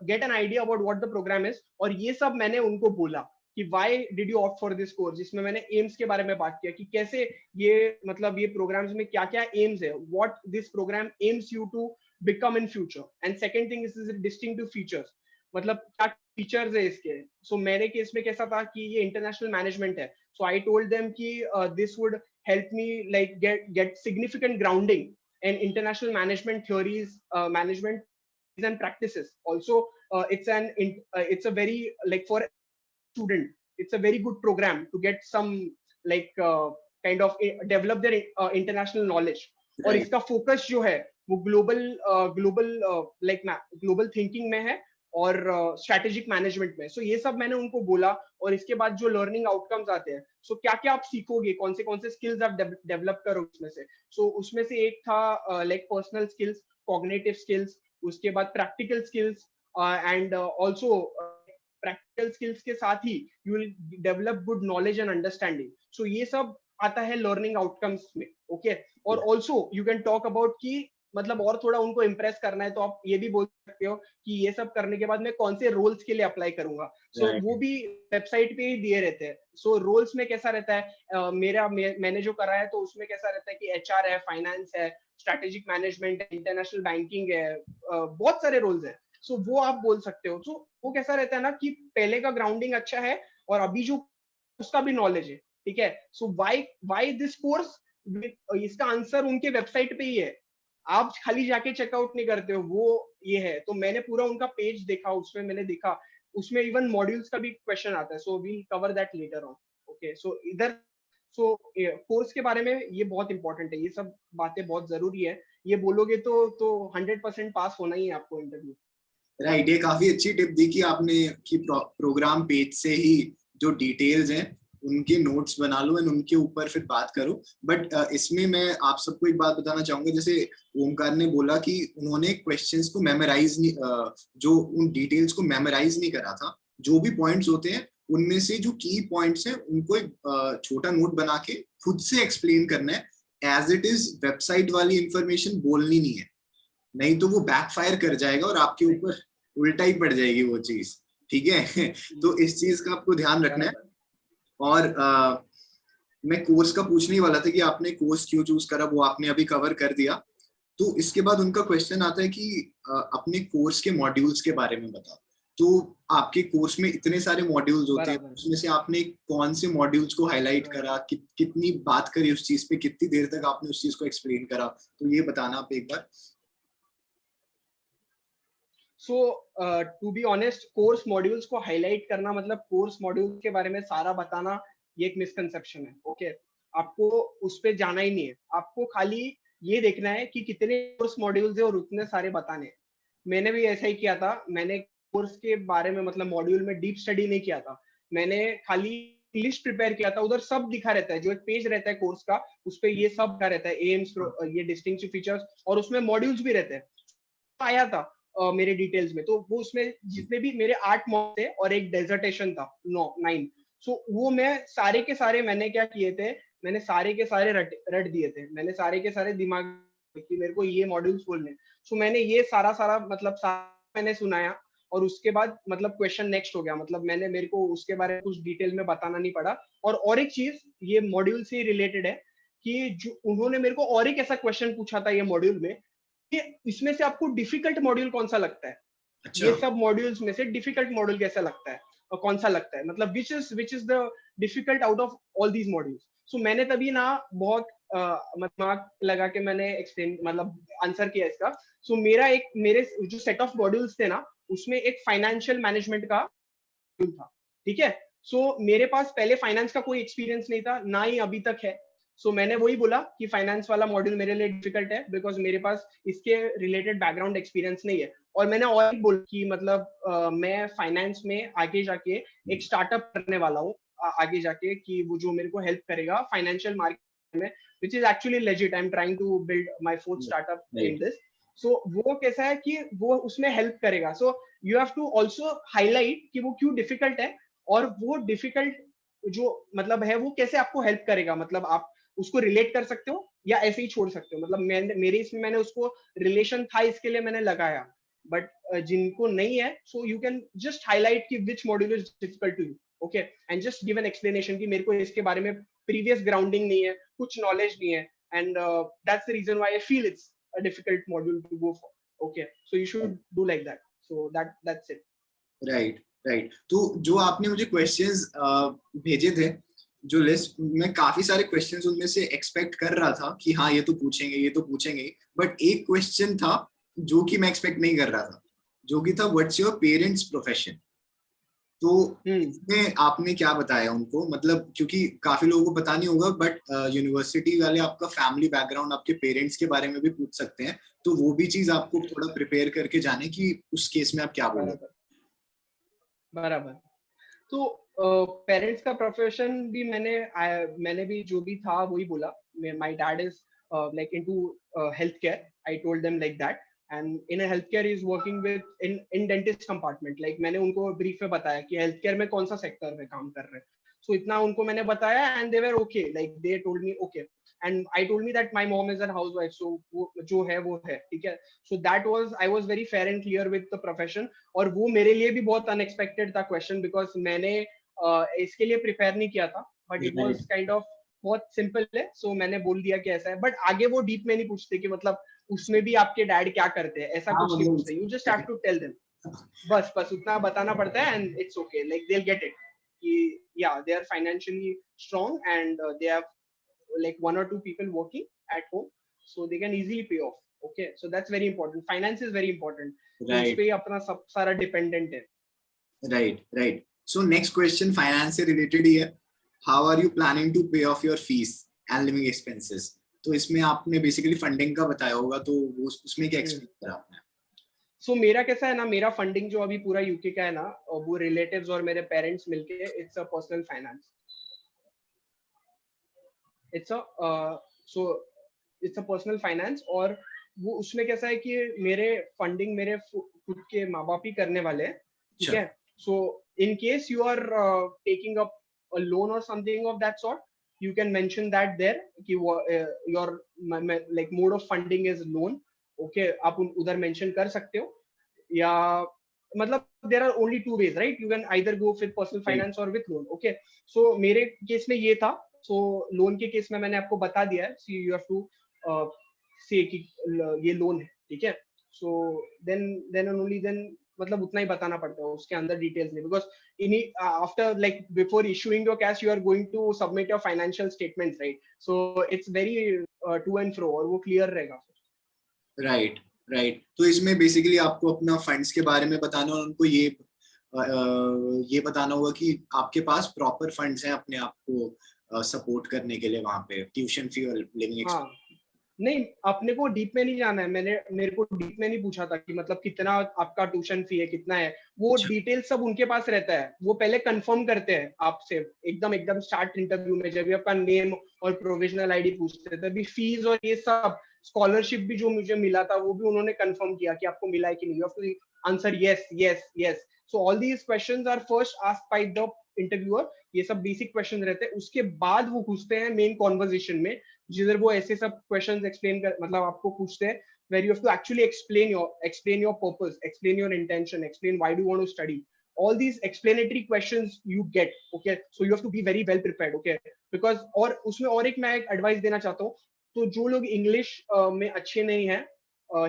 get an idea about what the program is. और ये सब मैंने उनको बोला कि why did you opt for this course, जिसमें मैंने एम्स के बारे में बात किया कि कैसे ये मतलब ये प्रोग्राम्स में क्या क्या एम्स है, what this program aims you to become in future, and second thing is distinctive features, मतलब क्या फीचर्स है इसके। सो मेरे केस में कैसा था कि ये इंटरनेशनल मैनेजमेंट है, सो आई टोल्ड देम कि this would help me like get significant grounding and international management theories, management and practices. Also, it's a very like for student, it's a very good program to get some like kind of develop their international knowledge. और Right. इसका फोकस जो है वो ग्लोबल लाइक ग्लोबल थिंकिंग में है और स्ट्रेटेजिक मैनेजमेंट में। सो ये सब मैंने उनको बोला। और इसके बाद जो लर्निंग आउटकम्स आते हैं, सो क्या क्या आप सीखोगे, कौन से स्किल्स आप डेवलप करोगे उसमें से। सो उसमें से एक था like personal skills, cognitive skills, उसके बाद practical skills, and also practical skills के साथ ही you will develop good knowledge and understanding. So ये सब आता है लर्निंग आउटकम्स में। ओके और also you can talk about कि मतलब और थोड़ा उनको इम्प्रेस करना है तो आप ये भी बोल सकते हो कि ये सब करने के बाद मैं कौन से रोल्स के लिए अप्लाई करूंगा। सो Right. वो भी वेबसाइट पे ही दिए रहते हैं। सो रोल्स में कैसा रहता है, मैंने जो करा है तो उसमें कैसा रहता है कि एचआर है, फाइनेंस है, स्ट्रेटेजिक मैनेजमेंट है, इंटरनेशनल बैंकिंग है, बहुत सारे रोल्स है। सो वो आप बोल सकते हो। सो वो कैसा रहता है ना कि पहले का ग्राउंडिंग अच्छा है और अभी जो उसका भी नॉलेज है। ठीक है, सो व्हाई दिस कोर्स, इसका आंसर उनके वेबसाइट पे ही है, आप खाली जाके चेकआउट नहीं करते हो, वो ये है। तो मैंने पूरा उनका पेज देखा, उसमें मैंने देखा उसमें इवन मॉड्यूल्स का भी क्वेश्चन आता है। So we'll cover that later on. Okay so इधर सो कोर्स के बारे में ये बहुत इंपॉर्टेंट है, ये सब बातें बहुत जरूरी है। ये बोलोगे तो 100% पास होना ही है आपको इंटरव्यू। राइट, ये काफी अच्छी टिप दी कि आपने कि प्रोग्राम पेज से ही जो डिटेल्स हैं उनके नोट्स बना लो एंड उनके ऊपर फिर बात करो। बट इसमें मैं आप सबको एक बात बताना चाहूंगा, जैसे ओमकार ने बोला कि उन्होंने क्वेश्चंस को मेमोराइज नहीं, जो उन डिटेल्स को मेमोराइज नहीं करा था, जो भी पॉइंट्स होते हैं उनमें से जो की पॉइंट्स हैं उनको एक छोटा नोट बना के खुद से एक्सप्लेन करना है। एज इट इज वेबसाइट वाली इंफॉर्मेशन बोलनी नहीं है, नहीं तो वो बैकफायर कर जाएगा और आपके ऊपर उल्टा ही पड़ जाएगी वो चीज। ठीक है तो इस चीज का आपको ध्यान रखना है। और मैं कोर्स का पूछने ही वाला था कि आपने कोर्स क्यों चूज करा, वो आपने अभी कवर कर दिया। तो इसके बाद उनका क्वेश्चन आता है कि अपने कोर्स के मॉड्यूल्स के बारे में बताओ। तो आपके कोर्स में इतने सारे मॉड्यूल्स होते हैं, उसमें से आपने कौन से मॉड्यूल्स को हाईलाइट करा, कितनी बात करी उस चीज पे, कितनी देर तक आपने उस चीज को एक्सप्लेन करा, तो ये बताना आप एक बार। So to be honest, course modules को हाईलाइट करना मतलब कोर्स मॉड्यूल के बारे में सारा बताना, ये एक मिसकंसेप्शन है। ओके आपको उस पे जाना ही नहीं है, आपको खाली ये देखना है कि कितने कोर्स मॉड्यूल्स है और उतने सारे बताने हैं। मैंने भी ऐसा ही किया था, मैंने कोर्स के बारे में मतलब मॉड्यूल में डीप स्टडी नहीं किया था, मैंने खाली लिस्ट प्रिपेयर किया था। उधर सब दिखा रहता है, जो एक पेज रहता है कोर्स का, उस पे ये सब दिखा रहता है, एम्स, ये डिस्टिंक्टिव फीचर्स, और उसमें मॉड्यूल्स भी रहते हैं। आया था मेरे डिटेल्स में, तो वो उसमें जितने भी मेरे 8 मॉक थे और एक डेजर्टेशन था 9। सो वो मैं सारे के सारे मैंने क्या किए थे, मैंने सारे के सारे रट दिए थे, मैंने सारे के सारे दिमाग में कि मेरे को ये मॉड्यूल्स बोलने। सो मैंने ये सारा मतलब मैंने सुनाया, और उसके बाद मतलब क्वेश्चन नेक्स्ट हो गया, मतलब मेरे को उसके बारे में कुछ डिटेल में बताना नहीं पड़ा। और एक चीज ये मॉड्यूल से रिलेटेड है कि जो उन्होंने मेरे को और एक ऐसा क्वेश्चन पूछा था ये मॉड्यूल में कि इसमें से आपको डिफिकल्ट मॉड्यूल कौन सा लगता है। अच्छा। ये सब मॉड्यूल्स में से डिफिकल्ट मॉड्यूल कैसा लगता है और कौन सा लगता है, मतलब which is the difficult out of all these modules. So मैंने तभी ना बहुत दिमाग लगा के मैंने एक्सप्लेन मतलब आंसर किया इसका। सो मेरे जो सेट ऑफ मॉड्यूल्स थे ना, उसमें एक फाइनेंशियल मैनेजमेंट का मॉड्यूल था। ठीक है, सो मेरे पास पहले फाइनेंस का कोई एक्सपीरियंस नहीं था, ना ही अभी तक है। सो मैंने वही बोला कि फाइनेंस वाला मॉड्यूल मेरे लिए डिफिकल्ट है बिकॉज मेरे पास इसके रिलेटेड बैकग्राउंड एक्सपीरियंस नहीं है। और मैंने और बोला कि मतलब मैं फाइनेंस में आगे जाके एक स्टार्टअप करने वाला हूँ आगे जाके कि वो जो मेरे को हेल्प करेगा फाइनेंशियल मार्केट में, which is actually legit. I'm trying to build my fourth startup in this. So वो कैसा है कि वो उसमें हेल्प करेगा. So you have to also highlight कि वो क्यों डिफिकल्ट है और वो डिफिकल्ट जो मतलब है वो कैसे आपको हेल्प करेगा. मतलब आप उसको रिलेट कर सकते हो या ऐसे ही छोड़ सकते हो. मतलब मेरे इसमें मैंने उसको रिलेशन था इसके लिए मैंने लगाया, बट जिनको नहीं है so you can just highlight कि which module is difficult to you, okay, and just give an explanation कि मेरे को इसके बारे में प्रीवियस ग्राउंडिंग नहीं है, कुछ नॉलेज नहीं है, and that's the reason why I feel it's a difficult module to go for. Okay, so you should do like that. So that's it. Right right. तो जो आपने मुझे क्वेश्चंस भेजे थे, जो लिस्ट, मैं काफी सारे क्वेश्चंस उनमें से एक्सपेक्ट कर रहा था कि हाँ ये तो पूछेंगे, ये तो पूछेंगे, बट एक क्वेश्चन था जो कि मैं एक्सपेक्ट नहीं कर रहा था, जो कि था व्हाट्स योर पेरेंट्स प्रोफेशन. तो इसमें आपने क्या बताया उनको, मतलब क्योंकि काफी लोगों को पता नहीं होगा, बट यूनिवर्सिटी वाले आपका फैमिली बैकग्राउंड, आपके पेरेंट्स के बारे में भी पूछ सकते हैं, तो वो भी चीज आपको थोड़ा प्रिपेयर करके जाने की उस केस में आप क्या बोलोगे. बराबर. तो पेरेंट्स का प्रोफेशन भी मैंने भी जो भी था वही बोला. My dad is like into health care. I told them like that, and in a healthcare is working with in dentist compartment. Like मैंने उनको ब्रीफ में बताया कि healthcare में कौन सा सेक्टर में काम कर रहे हैं. So इतना उनको मैंने बताया and they were okay. Like they told me okay, and I told me that my mom is a housewife, so वो जो है वो है, ठीक है. So that was I was very fair and clear with the profession. और वो मेरे लिए भी बहुत unexpected था question, because मैंने इसके लिए प्रिपेयर नहीं किया था, but it was kind of बहुत सिंपल है. सो मैंने बोल दिया कि ऐसा है, बट आगे वो डीप में नहीं पूछते कि मतलब उसमें भी आपके डैड क्या करते हैं, ऐसा कुछ नहीं पूछते. You just have to tell them, बस उतना बताना पड़ता है, and it's okay. Like they will get it कि या they are financially strong and they have like 1 or 2 people working at home, so they can easily pay off. Okay, so that's very important. Finance is very important. Right. उस पे अपना सब सारा डिपेंडेंट है. Right. So next question finance से related ही है. How are you planning to pay off your fees and living expenses? तो इसमें आपने बेसिकली फंडिंग का बताया होगा, तो वो उसमें क्या एक्सप्लेन करा आपने? सो मेरा कैसा है ना, मेरा फंडिंग जो अभी पूरा यूके का है ना, वो रिलेटिव्स और मेरे पेरेंट्स मिलके it's a personal finance. It's a personal finance. और वो उसमें कैसा है कि मेरे फंडिंग मेरे खुद के माँ बाप ही करने वाले हैं, ठीक है. So in case you are taking up a loan or something of that sort, you can mention that there कि your like mode of funding is loan. Okay, आप उधर mention कर सकते हो, या मतलब there are only two ways, right? You can either go with personal finance or with loan. Okay, so मेरे केस में ये था. So लोन के केस में मैंने आपको बता दिया है. So you have to say कि ये लोन है, ठीक है. So then only then मतलब उतना ही बताना पड़ता है, उसके अंदर डिटेल्स नहीं, because in after like before issuing your CAS you are going to submit your financial statements, right. So it's very to and fro, और वो क्लियर रहेगा. राइट. तो इसमें बेसिकली आपको अपना फंड्स के बारे में बताना और उनको ये बताना होगा कि आपके पास प्रॉपर फंड्स हैं अपने आप को सपोर्ट करने के लिए वहां पे, ट्यूशन फी और लिविंग एक्सपेंस. नहीं, अपने को डीप में नहीं जाना है. मेरे को डीप में नहीं पूछा था कि मतलब कितना आपका ट्यूशन फी है, कितना है. वो डिटेल सब उनके पास रहता है. वो पहले कंफर्म करते हैं आपसे एकदम स्टार्ट इंटरव्यू में, जब भी आपका नेम और प्रोविजनल आईडी पूछते हैं, तभी फीस और ये सब. स्कॉलरशिप भी जो मुझे मिला था वो भी उन्होंने कंफर्म किया कि आपको मिला है कि नहीं. You have to answer yes. So all these questions are first asked by the interviewer. ये सब बेसिक क्वेश्चन रहते हैं. उसके बाद वो पूछते हैं मेन कॉन्वर्सेशन में, जिधर वो ऐसे सब क्वेश्चंस एक्सप्लेन कर मतलब आपको पूछते हैं, where you have to actually explain your purpose, explain your intention, explain why do you want to study. All these explanatory questions you get. Okay, so you have to be very well prepared. Okay, because और उसमें और एक मैं एडवाइस देना चाहता हूँ. तो जो लोग इंग्लिश में अच्छे नहीं हैं,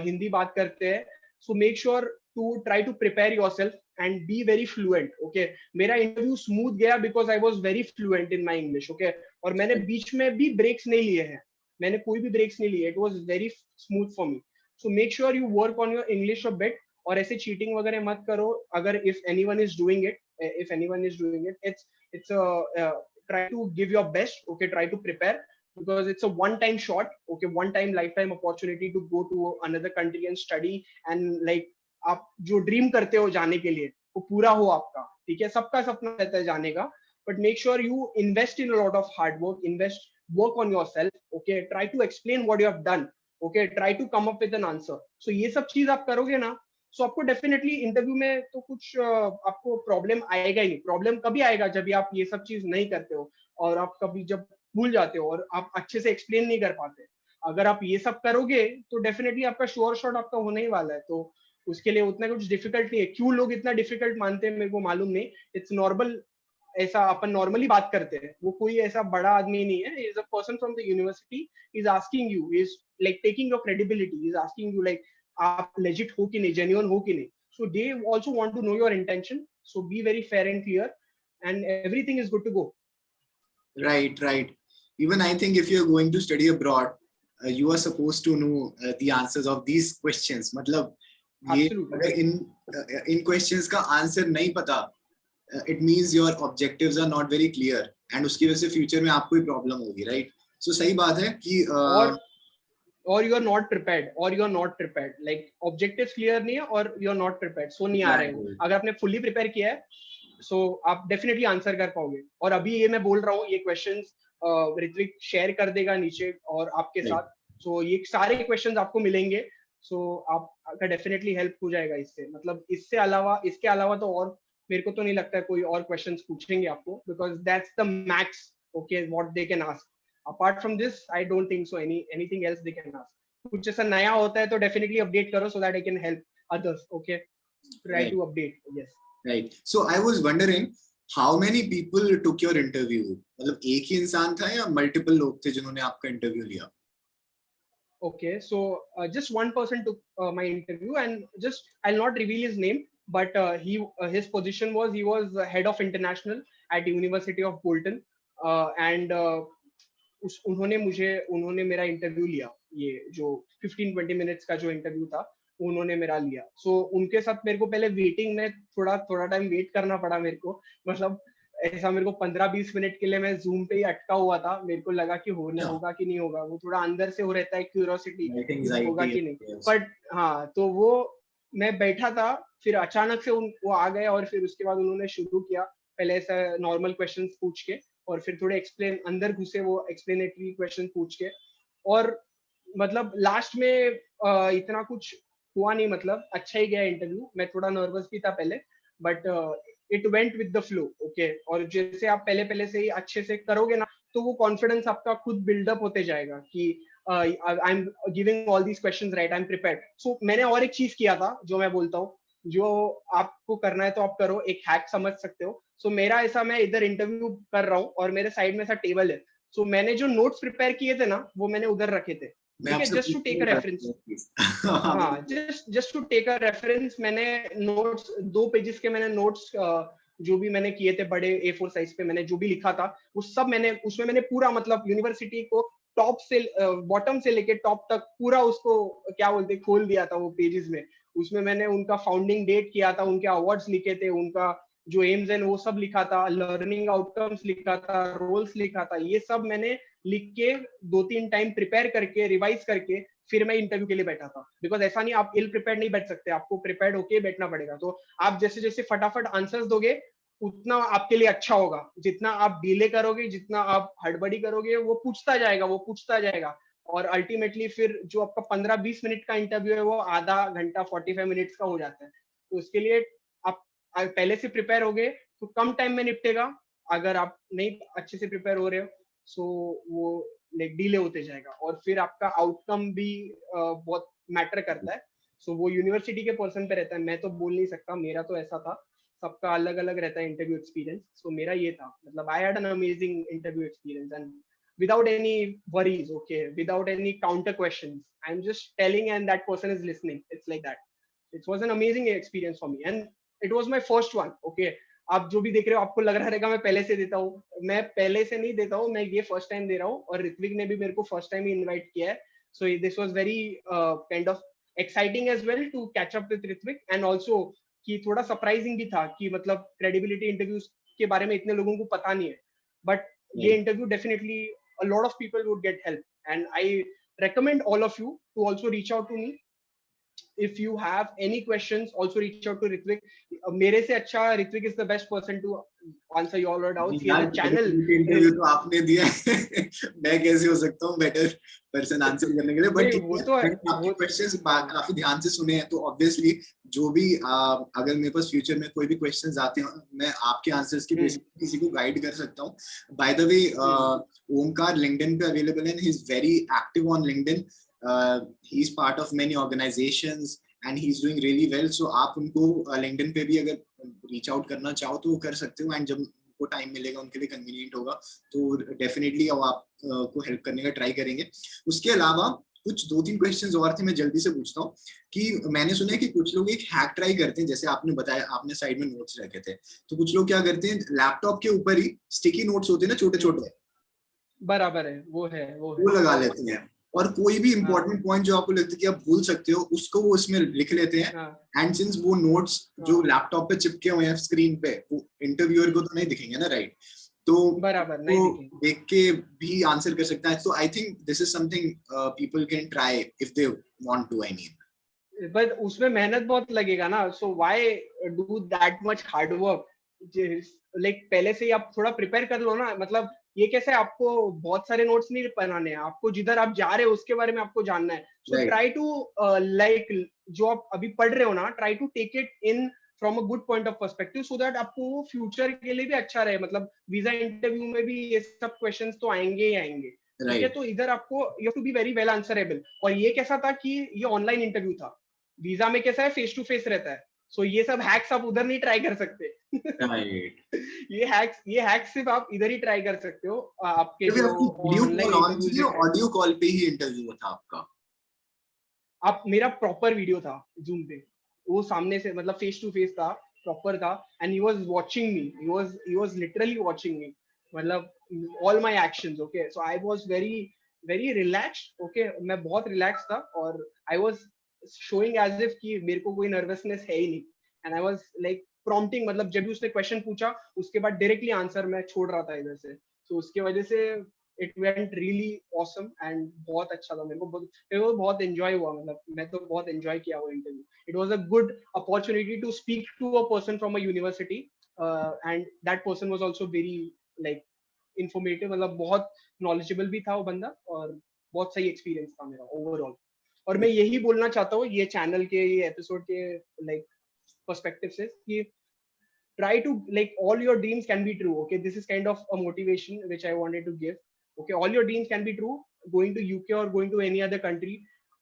हिंदी बात करते हैं, so make sure to try to prepare yourself and be very fluent. Okay, मेरा इंटरव्यू स्मूथ गया because I was very fluent in my English. Okay, और मैंने बीच में भी ब्रेक्स नहीं लिए हैं, मैंने कोई भी ब्रेक्स नहीं लिए. It was very smooth for me. So make sure you work on your English a bit. और ऐसे चीटिंग वगैरह मत करो. अगर if anyone is doing it, it's a try to give your best. Okay, try to prepare, because it's a one time shot. Okay, one time lifetime opportunity to go to another country and study, and like आप जो ड्रीम करते हो जाने के लिए वो पूरा हो आपका, ठीक है. सबका सपना रहता है जाने का, but make sure you invest in a lot of hard work, work on yourself, okay, try to explain what you have done, okay, try to come up with an answer. So ये सब चीज आप करोगे ना, so आपको डेफिनेटली इंटरव्यू में तो कुछ आपको प्रॉब्लम आएगा ही नहीं. प्रॉब्लम कभी आएगा जब भी आप ये सब चीज नहीं करते हो और आप कभी जब भूल जाते हो और आप अच्छे से एक्सप्लेन नहीं कर पाते. अगर आप ये सब करोगे तो डेफिनेटली आपका श्योर शॉट आपका होने ही वाला है. तो उसके लिए उतना कुछ डिफिकल्ट नहीं है. क्यों लोग इतना डिफिकल्ट मानते हैं मेरे को मालूम नहीं. It's normal. ऐसा अपन नॉर्मली बात करते हैं. वो कोई ऐसा बड़ा आदमी नहीं है. Is a person from the university is asking you, is like taking your credibility, is asking you like आप लेजिट हो कि नहीं, जेन्युइन हो कि नहीं. So they also want to know your intention. So be very fair and clear and everything is good to go. Right. Even I think if you're going to study abroad, you are supposed to know the answers of these questions. मतलब ये अगर इन questions का answer नहीं पता, it means your objectives are not very clear and उसकी वजह से future में आपको ही problem होगी, right? So सही बात है कि or you are not prepared, like objectives clear नहीं है और you are not prepared, so नहीं आ रहे हो. अगर आपने fully prepare किया है so आप definitely answer कर पाओगे. और अभी ये मैं बोल रहा हूँ, ये questions ऋत्विक शेयर कर देगा नीचे और आपके साथ. so ये सारे questions आपको मिलेंगे. so आपका definitely help हो जाएगा इससे. मतलब इसके अलावा तो और मेरे को तो नहीं लगता है कोई और questions पूछेंगे आपको, because that's the max, okay, what they can ask. Apart from this, I don't think so anything else they can ask. कुछ ऐसा नया होता है तो definitely update करो so that I can help others. Okay, try to update. Yes. Right. So I was wondering, how many people took your interview? मतलब एक ही इंसान था या multiple लोग थे जिन्होंने आपका interview लिया? Okay, so just one person took my interview, and just I'll not reveal his name, but his position was, he was head of international at University of Bolton, and उन्होंने मेरा इंटरव्यू लिया. ये जो 15-20 मिनट्स का जो इंटरव्यू था उन्होंने मेरा लिया. सो उनके साथ मेरे को पहले वेटिंग में थोड़ा टाइम वेट करना पड़ा मेरे को. मतलब ऐसा मेरे को 15-20 मिनट के लिए मैं जूम पे ही अटका हुआ था. मेरे को लगा कि होगा कि नहीं होगा. वो थोड़ा अंदर से हो रहता है क्यूरियोसिटी, होगा कि नहीं. बट हाँ, तो वो मैं बैठा था, फिर अचानक से वो आ गए और फिर उसके बाद उन्होंने शुरू किया. पहले ऐसा नॉर्मल क्वेश्चंस पूछ के और फिर थोड़े अंदर घुसे, वो एक्सप्लेनेटरी क्वेश्चन पूछ के. और मतलब लास्ट में इतना कुछ हुआ नहीं. मतलब अच्छा ही गया इंटरव्यू. मैं थोड़ा नर्वस भी था पहले, but it went with the flow. Okay, और जैसे आप पहले से ही अच्छे से करोगे ना, तो वो कॉन्फिडेंस आपका खुद बिल्डअप होते जाएगा कि I am giving all these questions right, I am prepared. So मैंने और एक चीज किया था जो मैं बोलता हूँ, जो आपको करना है तो आप करो, एक हैक समझ सकते हो. सो मेरा ऐसा, मैं इधर इंटरव्यू कर रहा हूँ और मेरे साइड में ऐसा टेबल है. सो मैंने जो नोट्स प्रिपेयर किए थे ना, वो मैंने उधर रखे थे. ठीक है, just to take a reference. हाँ, just to take a reference. मैंने नोट्स 2 पेजेस के मैंने नोट्स जो भी मैंने किए थे बड़े A4 साइज पे, मैंने जो भी लिखा था वो सब मैंने उसमें मैंने पूरा मतलब यूनिवर्सिटी को टॉप से बॉटम से लेके टॉप तक पूरा उसको क्या बोलते खोल दिया था वो पेजेस में. उसमें मैंने उनका फाउंडिंग डेट किया था, उनके अवार्ड्स लिखे थे, उनका जो एम्स एंड वो सब लिखा था, लर्निंग आउटकम्स लिखा था, रोल्स लिखा था. ये सब मैंने लिख के 2-3 टाइम प्रिपेयर करके, रिवाइज करके फिर मैं इंटरव्यू के लिए बैठा था. बिकॉज ऐसा नहीं, आप इल प्रिपेयर्ड नहीं बैठ सकते, आपको प्रिपेयर्ड होके बैठना पड़ेगा. तो आप जैसे जैसे फटाफट आंसर्स दोगे उतना आपके लिए अच्छा होगा. जितना आप डिले करोगे, जितना आप हड़बड़ी करोगे, वो पूछता जाएगा. और अल्टीमेटली फिर जो आपका 15-20 मिनट का इंटरव्यू है वो आधा घंटा 45 मिनट्स का हो जाता है. तो उसके लिए आप पहले से प्रिपेयर हो गए तो कम टाइम में निपटेगा. अगर आप नहीं अच्छे से प्रिपेयर हो रहे हो, सो वो लाइक डिले होते जाएगा और फिर आपका आउटकम भी बहुत मैटर करता है. सो वो यूनिवर्सिटी के पर्सन पे रहता है. मैं तो बोल नहीं सकता, मेरा तो ऐसा था. सबका अलग अलग रहता है इंटरव्यू एक्सपीरियंस. सो मेरा ये था, मतलब I had an amazing interview experience and without any worries, okay, without any counter questions. I'm just telling and that person is listening. It's like that. It was an amazing experience for me and it was my first one. Okay, आप जो भी देख रहे हो आपको लग रहा रहेगा मैं पहले से देता हूँ. मैं पहले से नहीं देता हूँ, मैं ये फर्स्ट टाइम दे रहा हूँ. और ऋत्विक ने भी मेरे को फर्स्ट टाइम ही इनवाइट किया है. So this was very kind of exciting as well to catch up with Ritwik. And also कि थोड़ा सरप्राइजिंग भी था कि मतलब क्रेडिबिलिटी इंटरव्यूज के बारे में इतने लोगों को पता नहीं है. बट ये interview definitely a lot of people would get help and I recommend all of you to also reach out to me if you have any questions, also reach out to Ritvik. मेरे से अच्छा Ritvik is the best person to answer all your doubts. He has a channel. Interview तो आपने दिया है मैं कैसे हो सकता हूँ बेटर पर्सन आंसर करने के लिए, बट वो तो है, आपके क्वेश्चंस काफी ध्यान से सुने हैं, तो ऑब्वियसली जो भी अगर मेरे पास फ्यूचर में कोई भी क्वेश्चंस आते हैं मैं आपके आंसर्स के बेसिस पे किसी को गाइड कर सकता हूँ. By the way Omkar LinkedIn पे अवेलेबल है, he is very active on LinkedIn, he is part of many organisations and he is doing really well. So आप उनको लिंक्डइन पे भी अगर रीच आउट करना चाहो तो वो कर सकते हो, एंड जब उनको टाइम मिलेगा, उनके लिए कन्वीनियंट होगा, तो डेफिनेटली वो आपको हेल्प करने का ट्राई करेंगे. उसके अलावा कुछ 2-3 क्वेश्चंस और थे, मैं जल्दी से पूछता हूँ कि मैंने सुना है कि कुछ लोग एक हैक ट्राई करते हैं, जैसे आपने बताया आपने साइड में नोट्स रखे थे, तो कुछ लोग क्या करते हैं लैपटॉप के ऊपर ही स्टिकी नोट्स होते हैं ना छोटे छोटे, बराबर है, वो लगा लेते हैं, और कोई भी इंपॉर्टेंट पॉइंट जो आपको लगता है कि आप भूल सकते हो उसको वो उसमें लिख लेते हैं. एंड सिंस वो नोट्स जो लैपटॉप पे चिपके हुए हैं स्क्रीन पे, वो इंटरव्यूअर को तो नहीं दिखेंगे ना, राइट? तो बराबर तो नहीं देख के भी आंसर कर सकता है. So I think this is something people can try if they want to, I mean. But उसमें मेहनत बहुत लगेगा ना, so why do that much hard work? Like पहले से ही आप थोड़ा प्रिपेयर कर लो ना. मतलब ये कैसे, आपको बहुत सारे नोट्स नहीं बनाने हैं, आपको जिधर आप जा रहे हो उसके बारे में आपको जानना है. सो ट्राई टू लाइक जो आप अभी पढ़ रहे हो ना, try to take it in from a good point of perspective, so that आपको फ्यूचर के लिए भी अच्छा रहे. मतलब वीजा इंटरव्यू में भी ये सब क्वेश्चंस तो आएंगे ही आएंगे, ठीक है? तो इधर आपको you have to be very well answerable. और ये कैसा था कि ये ऑनलाइन इंटरव्यू था, वीजा में कैसा है फेस टू फेस रहता है. सो ये सब हैक्स आप उधर नहीं ट्राई कर सकते. ये हैक्स सिर्फ आप इधर ही ट्राई कर सकते हो. आपके जो ऑनलाइन इंटरव्यू, ऑडियो कॉल पे ही इंटरव्यू था आपका? आप मेरा प्रॉपर वीडियो था जूम पे, वो सामने से मतलब फेस टू फेस था, प्रॉपर था. And he was watching me, he was literally watching me, मतलब all my actions. Okay, so I was very very relaxed. Okay, मैं बहुत रिलैक्स था और I was showing as if कि मेरे को कोई नर्वसनेस है ही नहीं. And I was like prompting, मतलब जब भी उसने क्वेश्चन पूछा उसके बाद डायरेक्टली आंसर मैं छोड़ रहा था इधर से. तो उसके वजह से it went really awesome and बहुत अच्छा था. मेरे को बहुत एंजॉय हुआ, मतलब मैं तो बहुत एंजॉय किया वो interview. It was a good opportunity to speak to a person from a university, and that person was also very like informative, मतलब बहुत नॉलेजेबल भी था वो बंदा, और बहुत सही एक्सपीरियंस था मेरा ओवरऑल. और मैं यही बोलना चाहता हूँ ये चैनल के, ये एपिसोड के लाइक पर्सपेक्टिव से, कि try to, like, all your dreams can be true. Okay, this is kind of a motivation which I wanted to give. Okay, all your dreams can be true. Going to UK or going to any other country,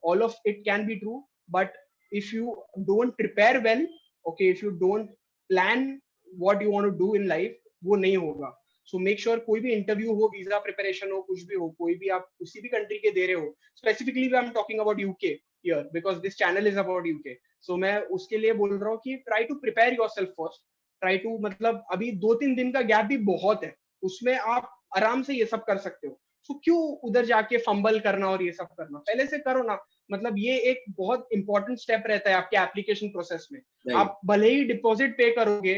all of it can be true. But if you don't prepare well, okay, if you don't plan what you want to do in life, वो नहीं होगा. So make sure कोई भी इंटरव्यू हो, वीजा प्रिपरेशन हो, कुछ भी हो, कोई भी आप किसी भी कंट्री के दे रहे हो, specifically I am talking about UK here because this channel is about UK. So मैं उसके लिए बोल रहा हूँ कि try to prepare yourself first. Try to, मतलब अभी 2-3 दिन का गैप भी बहुत है, उसमें आप आराम से ये सब कर सकते हो. सो क्यों उधर जाके फंबल करना और ये सब करना, पहले से करो ना. मतलब ये एक बहुत इंपॉर्टेंट स्टेप रहता है आपके एप्लीकेशन प्रोसेस में. आप भले ही डिपॉजिट पे करोगे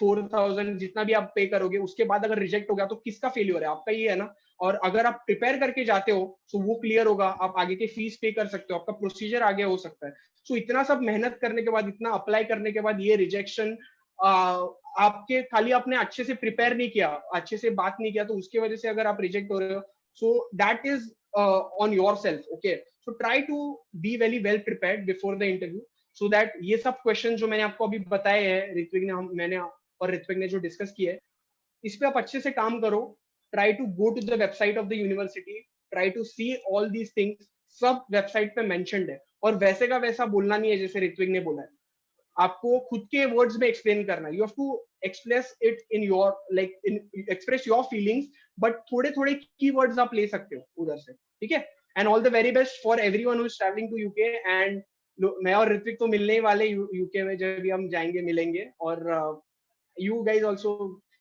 4,000 जितना भी आप पे करोगे, उसके बाद अगर रिजेक्ट हो गया तो किसका फेलियर है? आपका ही है ना. और अगर आप प्रिपेयर करके जाते हो तो वो क्लियर होगा, आप आगे के फीस पे कर सकते हो, आपका प्रोसीजर आगे हो सकता है. सो इतना सब मेहनत करने के बाद, इतना अप्लाई करने के बाद ये रिजेक्शन, आपके खाली आपने अच्छे से प्रिपेयर नहीं किया, अच्छे से बात नहीं किया, तो उसकी वजह से अगर आप रिजेक्ट हो रहे हो, so that is on yourself. Okay, so try to be very well prepared before the interview, so that ये सब क्वेश्चन जो मैंने आपको अभी बताए हैं, ऋत्विक ने, मैंने और ऋत्विक ने जो डिस्कस किया है, इस पे आप अच्छे से काम करो. Try to go to the website of the university, try to see all these things, सब वेबसाइट पे मेंशन्ड है. और वैसे का वैसा बोलना नहीं है जैसे ऋत्विक ने बोला है, आपको खुद के वर्ड्स में एक्सप्लेन करना है. You have to express it in your, like express your feelings, but थोड़े थोड़े कीवर्ड्स आप ले सकते हो उधर से, ठीक है? And all the very best for everyone who is travelling to UK. And मैं और ऋत्विक तो मिलने ही वाले यूके में, जब भी हम जाएंगे मिलेंगे. और you guys also,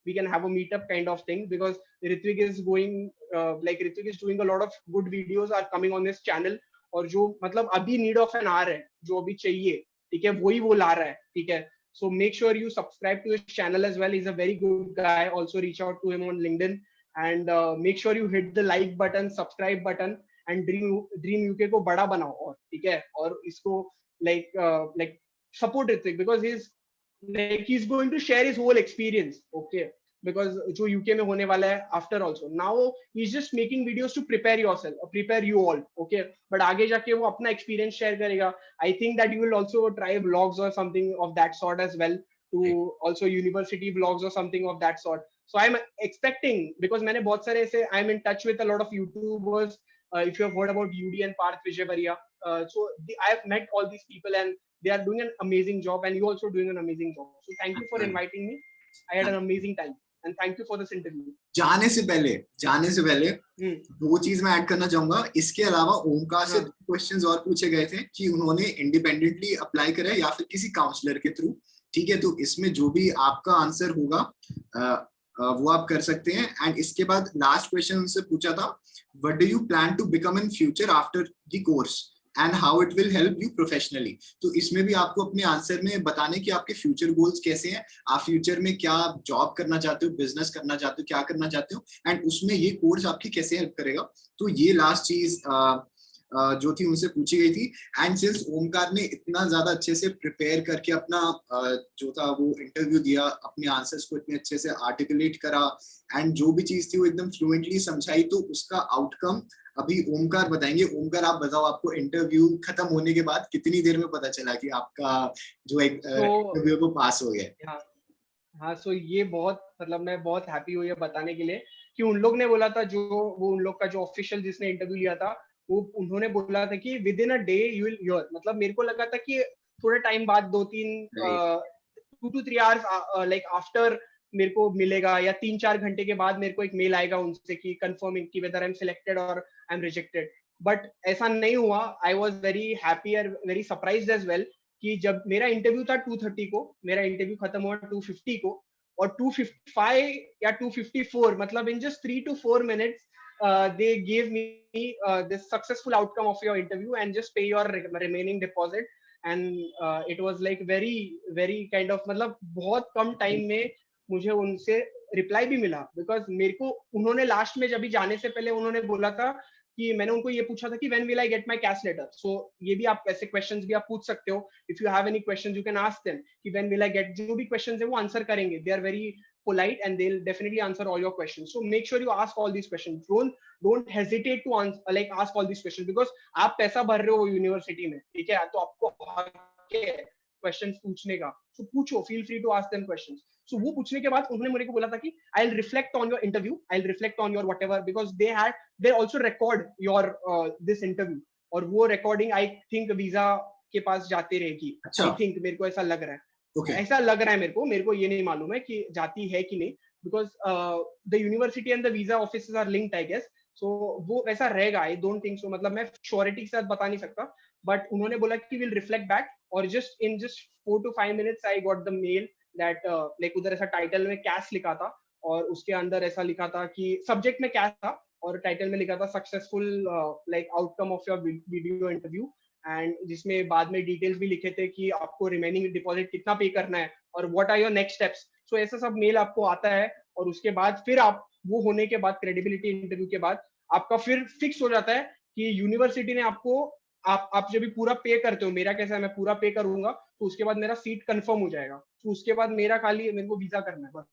we can have a meetup kind of thing, because Ritvik is going Ritvik is doing a lot of good videos are coming on this channel. और जो मतलब अभी नीड ऑफ एन आवर है, जो अभी चाहिए, ठीक है, वही वो ला रहा है, ठीक है? So make sure you subscribe to his channel as well. He's a very good guy. Also reach out to him on LinkedIn, and make sure you hit the like button, subscribe button, and Dream UK को बड़ा बनाओ, और ठीक है, और इसको like support Ritvik because he's going to share his whole experience, okay? Because जो UK में होने वाला है after also, now he's just making videos to prepare yourself, prepare you all, okay? But आगे जाके वो अपना experience share करेगा. I think that you will also try vlogs or something of that sort as well, to also university vlogs or something of that sort. So I'm expecting, because मैंने बहुत सारे ऐसे, I'm in touch with a lot of YouTubers. If you have heard about UD and Parth Vijayvarya, I have met all these people and they are doing an amazing job, and you also doing an amazing job. So thank you for inviting me. I had an amazing time, and thank you for this interview. जाने से पहले दो चीज मैं ऐड करना चाहूंगा. इसके अलावा ओमकार से क्वेश्चंस और पूछे गए थे कि उन्होंने इंडिपेंडेंटली अप्लाई करा या फिर किसी काउंसलर के थ्रू. ठीक है, तो इसमें जो भी आपका आंसर होगा वो आप कर सकते हैं. एंड इसके बाद लास्ट क्वेश्चन उनसे पूछा था, what do you plan to become in future after the course and how it will help you professionally. तो इसमें भी आपको अपने आंसर में बताने कि आपके फ्यूचर गोल्स कैसे हैं, आप फ्यूचर में क्या जॉब करना चाहते हो, बिजनेस करना चाहते हो, क्या करना चाहते हो, एंड उसमें ये कोर्स आपकी कैसे हेल्प करेगा. तो ये लास्ट चीज जो थी उनसे पूछी गई थी. एंड सिंस ओमकार ने इतना ज्यादा अच्छे से प्रिपेयर करके अपना जो था वो इंटरव्यू दिया, अपने आंसर्स को इतने अच्छे से आर्टिकुलेट करा एंड जो भी चीज थी वो एकदम फ्लुएंटली समझाई, तो उसका आउटकम अभी ओमकार बताएंगे. ओमकार, आप बताओ, आपको इंटरव्यू खत्म होने के बाद कितनी देर में पता चला कि आपका जो एक इंटरव्यू वो पास हो गया? हाँ, सो ये बहुत, मतलब मैं बहुत हैप्पी हूँ ये बताने के लिए कि उन लोग ने बोला था, जो वो उन लोग का जो ऑफिशियल जिसने इंटरव्यू लिया था, वो उन्होंने बोला था कि with in a day you will hear. मतलब मेरे को लगा था कि थोड़े टाइम बाद 2 to 3 आवर्स लाइक आफ्टर मेरे को मिलेगा, या 3-4 घंटे के बाद मेरे को एक मेल आएगा उनसे कि कंफर्मिंग कि वेदर आई एम सिलेक्टेड और आई एम रिजेक्टेड. बट ऐसा नहीं हुआ. आई वाज वेरी हैप्पी और वेरी सरप्राइज्ड एज वेल कि जब मेरा इंटरव्यू था 2:30 को, मेरा इंटरव्यू खत्म हुआ 2:50 को, और 2:55 या 2:54, मतलब in just 3 to 4 minutes they gave me this successful outcome of your interview and just pay your remaining deposit. And it was like very kind of, मतलब बहुत कम टाइम में मुझे उनसे रिप्लाई भी मिला. बिकॉज मेरे को उन्होंने लास्ट में जब भी जाने से पहले उन्होंने बोला था कि मैंने उनको ये पूछा था कि when will I get my cash letter. So ये भी आप ऐसे क्वेश्चंस भी आप पूछ सकते हो. If you have any questions you can ask them कि व्हेन विल आई गेट. जो भी क्वेश्चंस है वो आंसर करेंगे. They are very polite and they'll definitely answer all your questions. So make sure you ask all these questions. Don't hesitate to answer, like ask all these questions, because आप पैसा भर रहे हो यूनिवर्सिटी में, ठीक है, तो आपको क्वेश्चंस पूछने का. So पूछो, feel free to ask them questions. So वो पूछने के बाद उन्होंने मेरे को बोला था कि I'll reflect on your interview, I'll reflect on your whatever, because they also record your this interview. और वो recording I think वीजा के पास जाते रहेगी. I think, मेरे को ऐसा लग रहा है. ऐसा लग रहा है मेरे को ये नहीं मालूम है कि जाती है कि नहीं, because the university and the visa offices are linked I guess. So वो ऐसा रहेगा. आई डोंट थिंक सो, मतलब मैं श्योरिटी के साथ बता नहीं सकता, बट उन्होंने बोला कि विल रिफ्लेक्ट बैक. और just 4 to 5 minutes I got the mail that like उधर ऐसा टाइटल में कैश लिखा था और उसके अंदर ऐसा लिखा था कि सब्जेक्ट में कैश था और टाइटल में लिखा था successful like outcome of your video interview. And जिसमें बाद में डिटेल्स भी लिखे थे कि आपको रिमेनिंग डिपॉजिट कितना पे करना है और what are your next steps. So ऐसा सब मेल आपको आता है. और उसके बाद फिर आप वो होने के बाद क्रेडिबिलिटी इंटरव्यू के बाद आपका फिर फिक्स हो जाता है कि यूनिवर्सिटी ने आपको, आप जब भी पूरा पे करते हो, मेरा कैसा है, मैं पूरा पे करूंगा तो उसके बाद मेरा सीट कंफर्म हो जाएगा. तो उसके बाद मेरा खाली मेरे को वीजा करना है बस.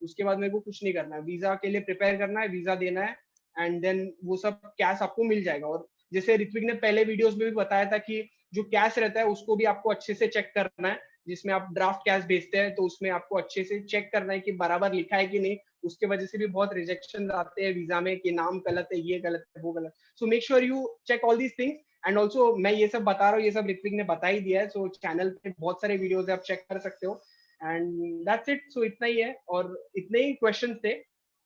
उसके बाद मेरे को कुछ नहीं करना है. वीजा के लिए प्रिपेयर करना है, वीजा देना है, एंड देन वो सब कैश आपको मिल जाएगा. और जैसे ऋत्विक ने पहले वीडियोस में भी बताया था कि जो कैश रहता है उसको भी आपको अच्छे से चेक करना है. जिसमें आप ड्राफ्ट कैश भेजते हैं तो उसमें आपको अच्छे से चेक करना है कि बराबर लिखा है कि नहीं. उसके वजह से भी बहुत रिजेक्शन आते हैं वीजा में कि नाम गलत है, ये गलत है, वो गलत. So make sure you check all these things. And also मैं ये सब बता रहा हूँ, ये सब ऋत्विक ने बता ही दिया है. सो चैनल पे बहुत सारे वीडियोस है, आप चेक कर सकते हो. And that's it. सो इतना ही है और इतने ही क्वेश्चन थे.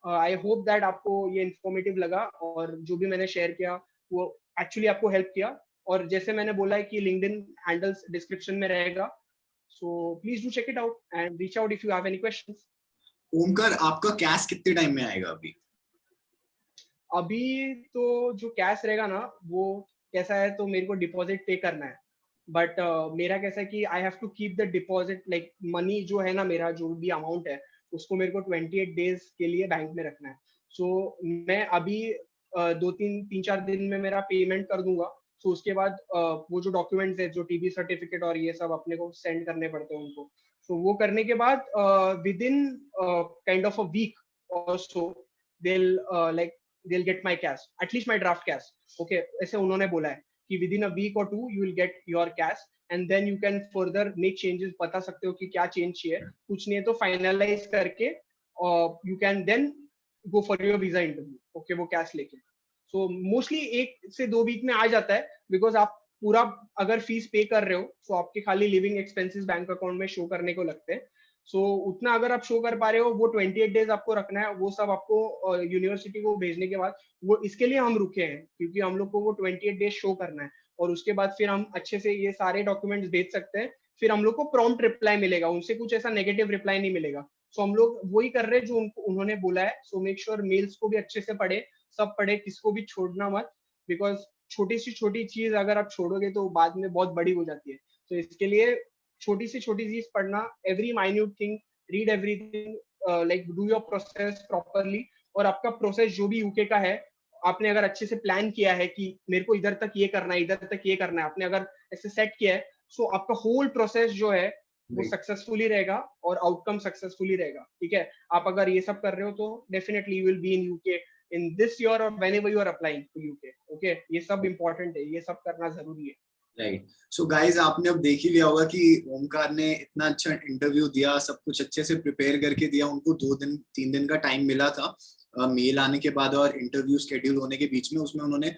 आई होप दैट आपको ये इन्फॉर्मेटिव लगा और जो भी मैंने शेयर किया वो एक्चुअली आपको हेल्प किया. और जैसे मैंने बोला है कि लिंक्डइन हैंडल्स डिस्क्रिप्शन में रहेगा. So please do check it out and reach out if you have any questions. Omkar, आपका कैश कितने टाइम में आएगा अभी तो जो कैश रहेगा ना वो कैसा है, तो मेरे को डिपॉजिट पे करना है. बट मेरा कैसा है कि I have to keep the deposit, like money जो है ना, मेरा जो भी अमाउंट है उसको मेरे को 28 डेज के लिए बैंक में रखना है. सो मैं अभी 2-3-4 दिन में मेरा पेमेंट कर दूंगा. सो उसके बाद वो जो डॉक्यूमेंट्स है, जो टीबी सर्टिफिकेट और ये सब अपने को सेंड करने पड़ते हैं उनको. सो वो करने के बाद within kind of a week or so they'll get my cash, at least my draft cash. Okay, ऐसे उन्होंने बोला है कि within a week or two you will get your cash and then you can further make changes. बता सकते हो कि क्या चेंज चाहिए, कुछ नहीं है तो फाइनलाइज करके you can then go for your visa interview. Okay, वो कैश लेके. So mostly 1 से 2 वीक में आ जाता है, बिकॉज आप पूरा अगर फीस पे कर रहे हो तो आपके खाली लिविंग एक्सपेंसेस बैंक अकाउंट में शो करने को लगते हैं. सो उतना अगर आप शो कर पा रहे हो, वो 28 डेज आपको रखना है, वो सब आपको यूनिवर्सिटी को भेजने के बाद, वो इसके लिए हम रुके हैं क्योंकि हम लोग को वो 28 डेज शो करना है और उसके बाद फिर हम अच्छे से ये सारे डॉक्यूमेंट्स भेज सकते हैं. फिर हम लोग को प्रॉम्प्ट रिप्लाई मिलेगा, उनसे कुछ ऐसा नेगेटिव रिप्लाई नहीं मिलेगा. सो हम लोग वही कर रहे हैं जो उन्होंने बोला है. सो मेक श्योर मेल्स को भी अच्छे से पढ़े, सब पढ़े, किसको भी छोड़ना मत, बिकॉज छोटी सी छोटी चीज अगर आप छोड़ोगे तो बाद में बहुत बड़ी हो जाती है. तो इसके लिए छोटी सी छोटी चीज पढ़ना, every minute thing, read everything, like do your process properly. और आपका प्रोसेस जो भी यूके का है, आपने अगर अच्छे से प्लान किया है कि मेरे को इधर तक ये करना है, इधर तक ये करना है, आपने अगर ऐसे सेट किया है, सो आपका होल प्रोसेस जो है वो सक्सेसफुली रहेगा और आउटकम सक्सेसफुली रहेगा. ठीक है, आप अगर ये सब कर रहे हो तो definitely you will be in UK in this year और whenever you are applying to UK. Okay, ये सब इम्पोर्टेंट है, ये सब करना जरूरी है. राइट. सो गाइज, आपने अब देख ही लिया होगा कि ओमकार ने इतना अच्छा इंटरव्यू दिया, सब कुछ अच्छे से प्रिपेयर करके दिया. उनको 2-3 दिन का टाइम मिला था मेल आने के बाद और इंटरव्यू शेड्यूल होने के बीच में. उसमें उन्होंने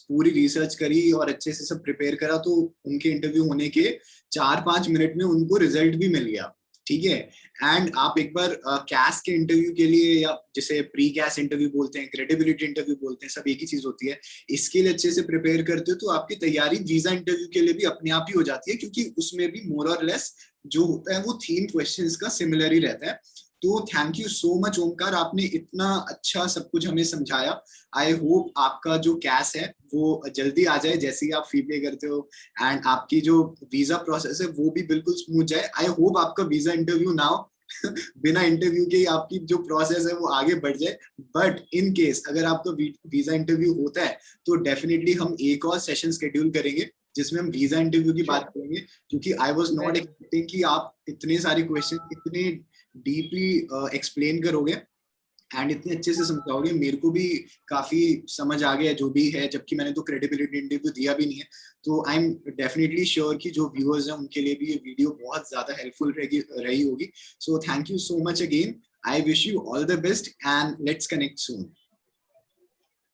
पूरी रिसर्च करी और अच्छे से सब प्रिपेयर करा. तो उनके इंटरव्यू होने के 4-5 मिनट में उनको रिजल्ट भी मिल गया. ठीक है. एंड आप एक बार कैश के इंटरव्यू के लिए, या जिसे प्री कैश इंटरव्यू बोलते हैं, क्रेडिबिलिटी इंटरव्यू बोलते हैं, सब एक ही चीज होती है, इसके लिए अच्छे से प्रिपेयर करते हो तो आपकी तैयारी वीजा इंटरव्यू के लिए भी अपने आप ही हो जाती है, क्योंकि उसमें भी मोर और लेस जो होता है वो थीम क्वेश्चंस का सिमिलर ही रहता है. तो thank you so much Omkar, आपने इतना अच्छा सब कुछ हमें समझाया. आई होप आपका जो कैश है वो जल्दी आ जाए जैसे ही आप फी पे करते हो, एंड आपकी जो वीजा प्रोसेस है वो भी बिल्कुल स्मूथ जाए. आई होप आपका वीजा इंटरव्यू ना हो बिना इंटरव्यू के आपकी जो प्रोसेस है वो आगे बढ़ जाए. बट इन केस अगर आपका वीजा इंटरव्यू होता है तो डेफिनेटली हम एक और सेशन शेड्यूल करेंगे जिसमें हम वीजा इंटरव्यू की बात करेंगे, क्योंकि आई वाज नॉट एक्सपेक्टिंग कि आप इतने सारे क्वेश्चन इतने डीपली एक्सप्लेन करोगे एंड इतने अच्छे से समझाओगे. मेरे को भी काफी समझ आ गया जो भी है, जबकि मैंने तो क्रेडिबिलिटी इंटरव्यू दिया भी नहीं है. तो आई एम डेफिनेटली श्योर कि जो व्यूअर्स हैं उनके लिए भी ये वीडियो बहुत ज्यादा हेल्पफुल रही होगी. So thank you so much again. I wish you all the best and let's connect soon.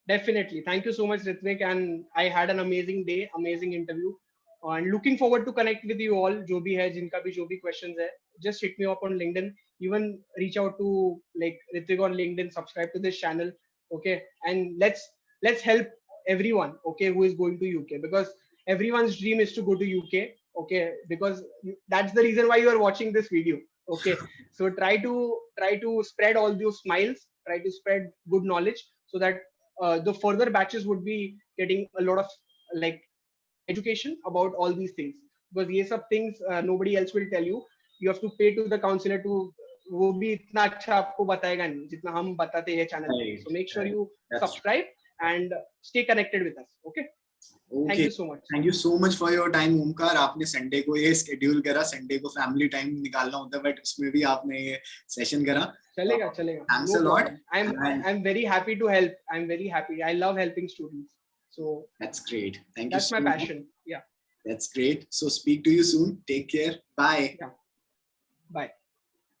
Definitely. Thank you so much, Ritvik. And I had an amazing day, amazing interview. And looking forward to connect with you all. जो भी है, जिनका भी जो भी questions है, just hit me up on LinkedIn. Even reach out to like Ritvik on LinkedIn. Subscribe to this channel. Okay, and let's help everyone. Okay, who is going to UK, because everyone's dream is to go to UK. Okay, because that's the reason why you are watching this video. Okay, so try to spread all those smiles. Try to spread good knowledge so that the further batches would be getting a lot of like education about all these things, because ये सब things nobody else will tell you. You have to pay to the counselor to, वो भी इतना अच्छा आपको बताएगा नहीं जितना हम बताते हैं चैनल पे. So make sure you subscribe and stay connected with us. Okay. Thank you so much. Thank you so much for your time, Omkar. आपने संडे को ये शेड्यूल करा, संडे को फैमिली टाइम निकालना होता है, बट उसमें भी आपने ये सेशन करा. चलेगा. Thanks a lot. I'm very happy to help. I'm very happy. I love helping students. So that's great. Thank you. That's my passion. Yeah. That's great. So speak to you soon. Take care. Bye. Yeah. Bye.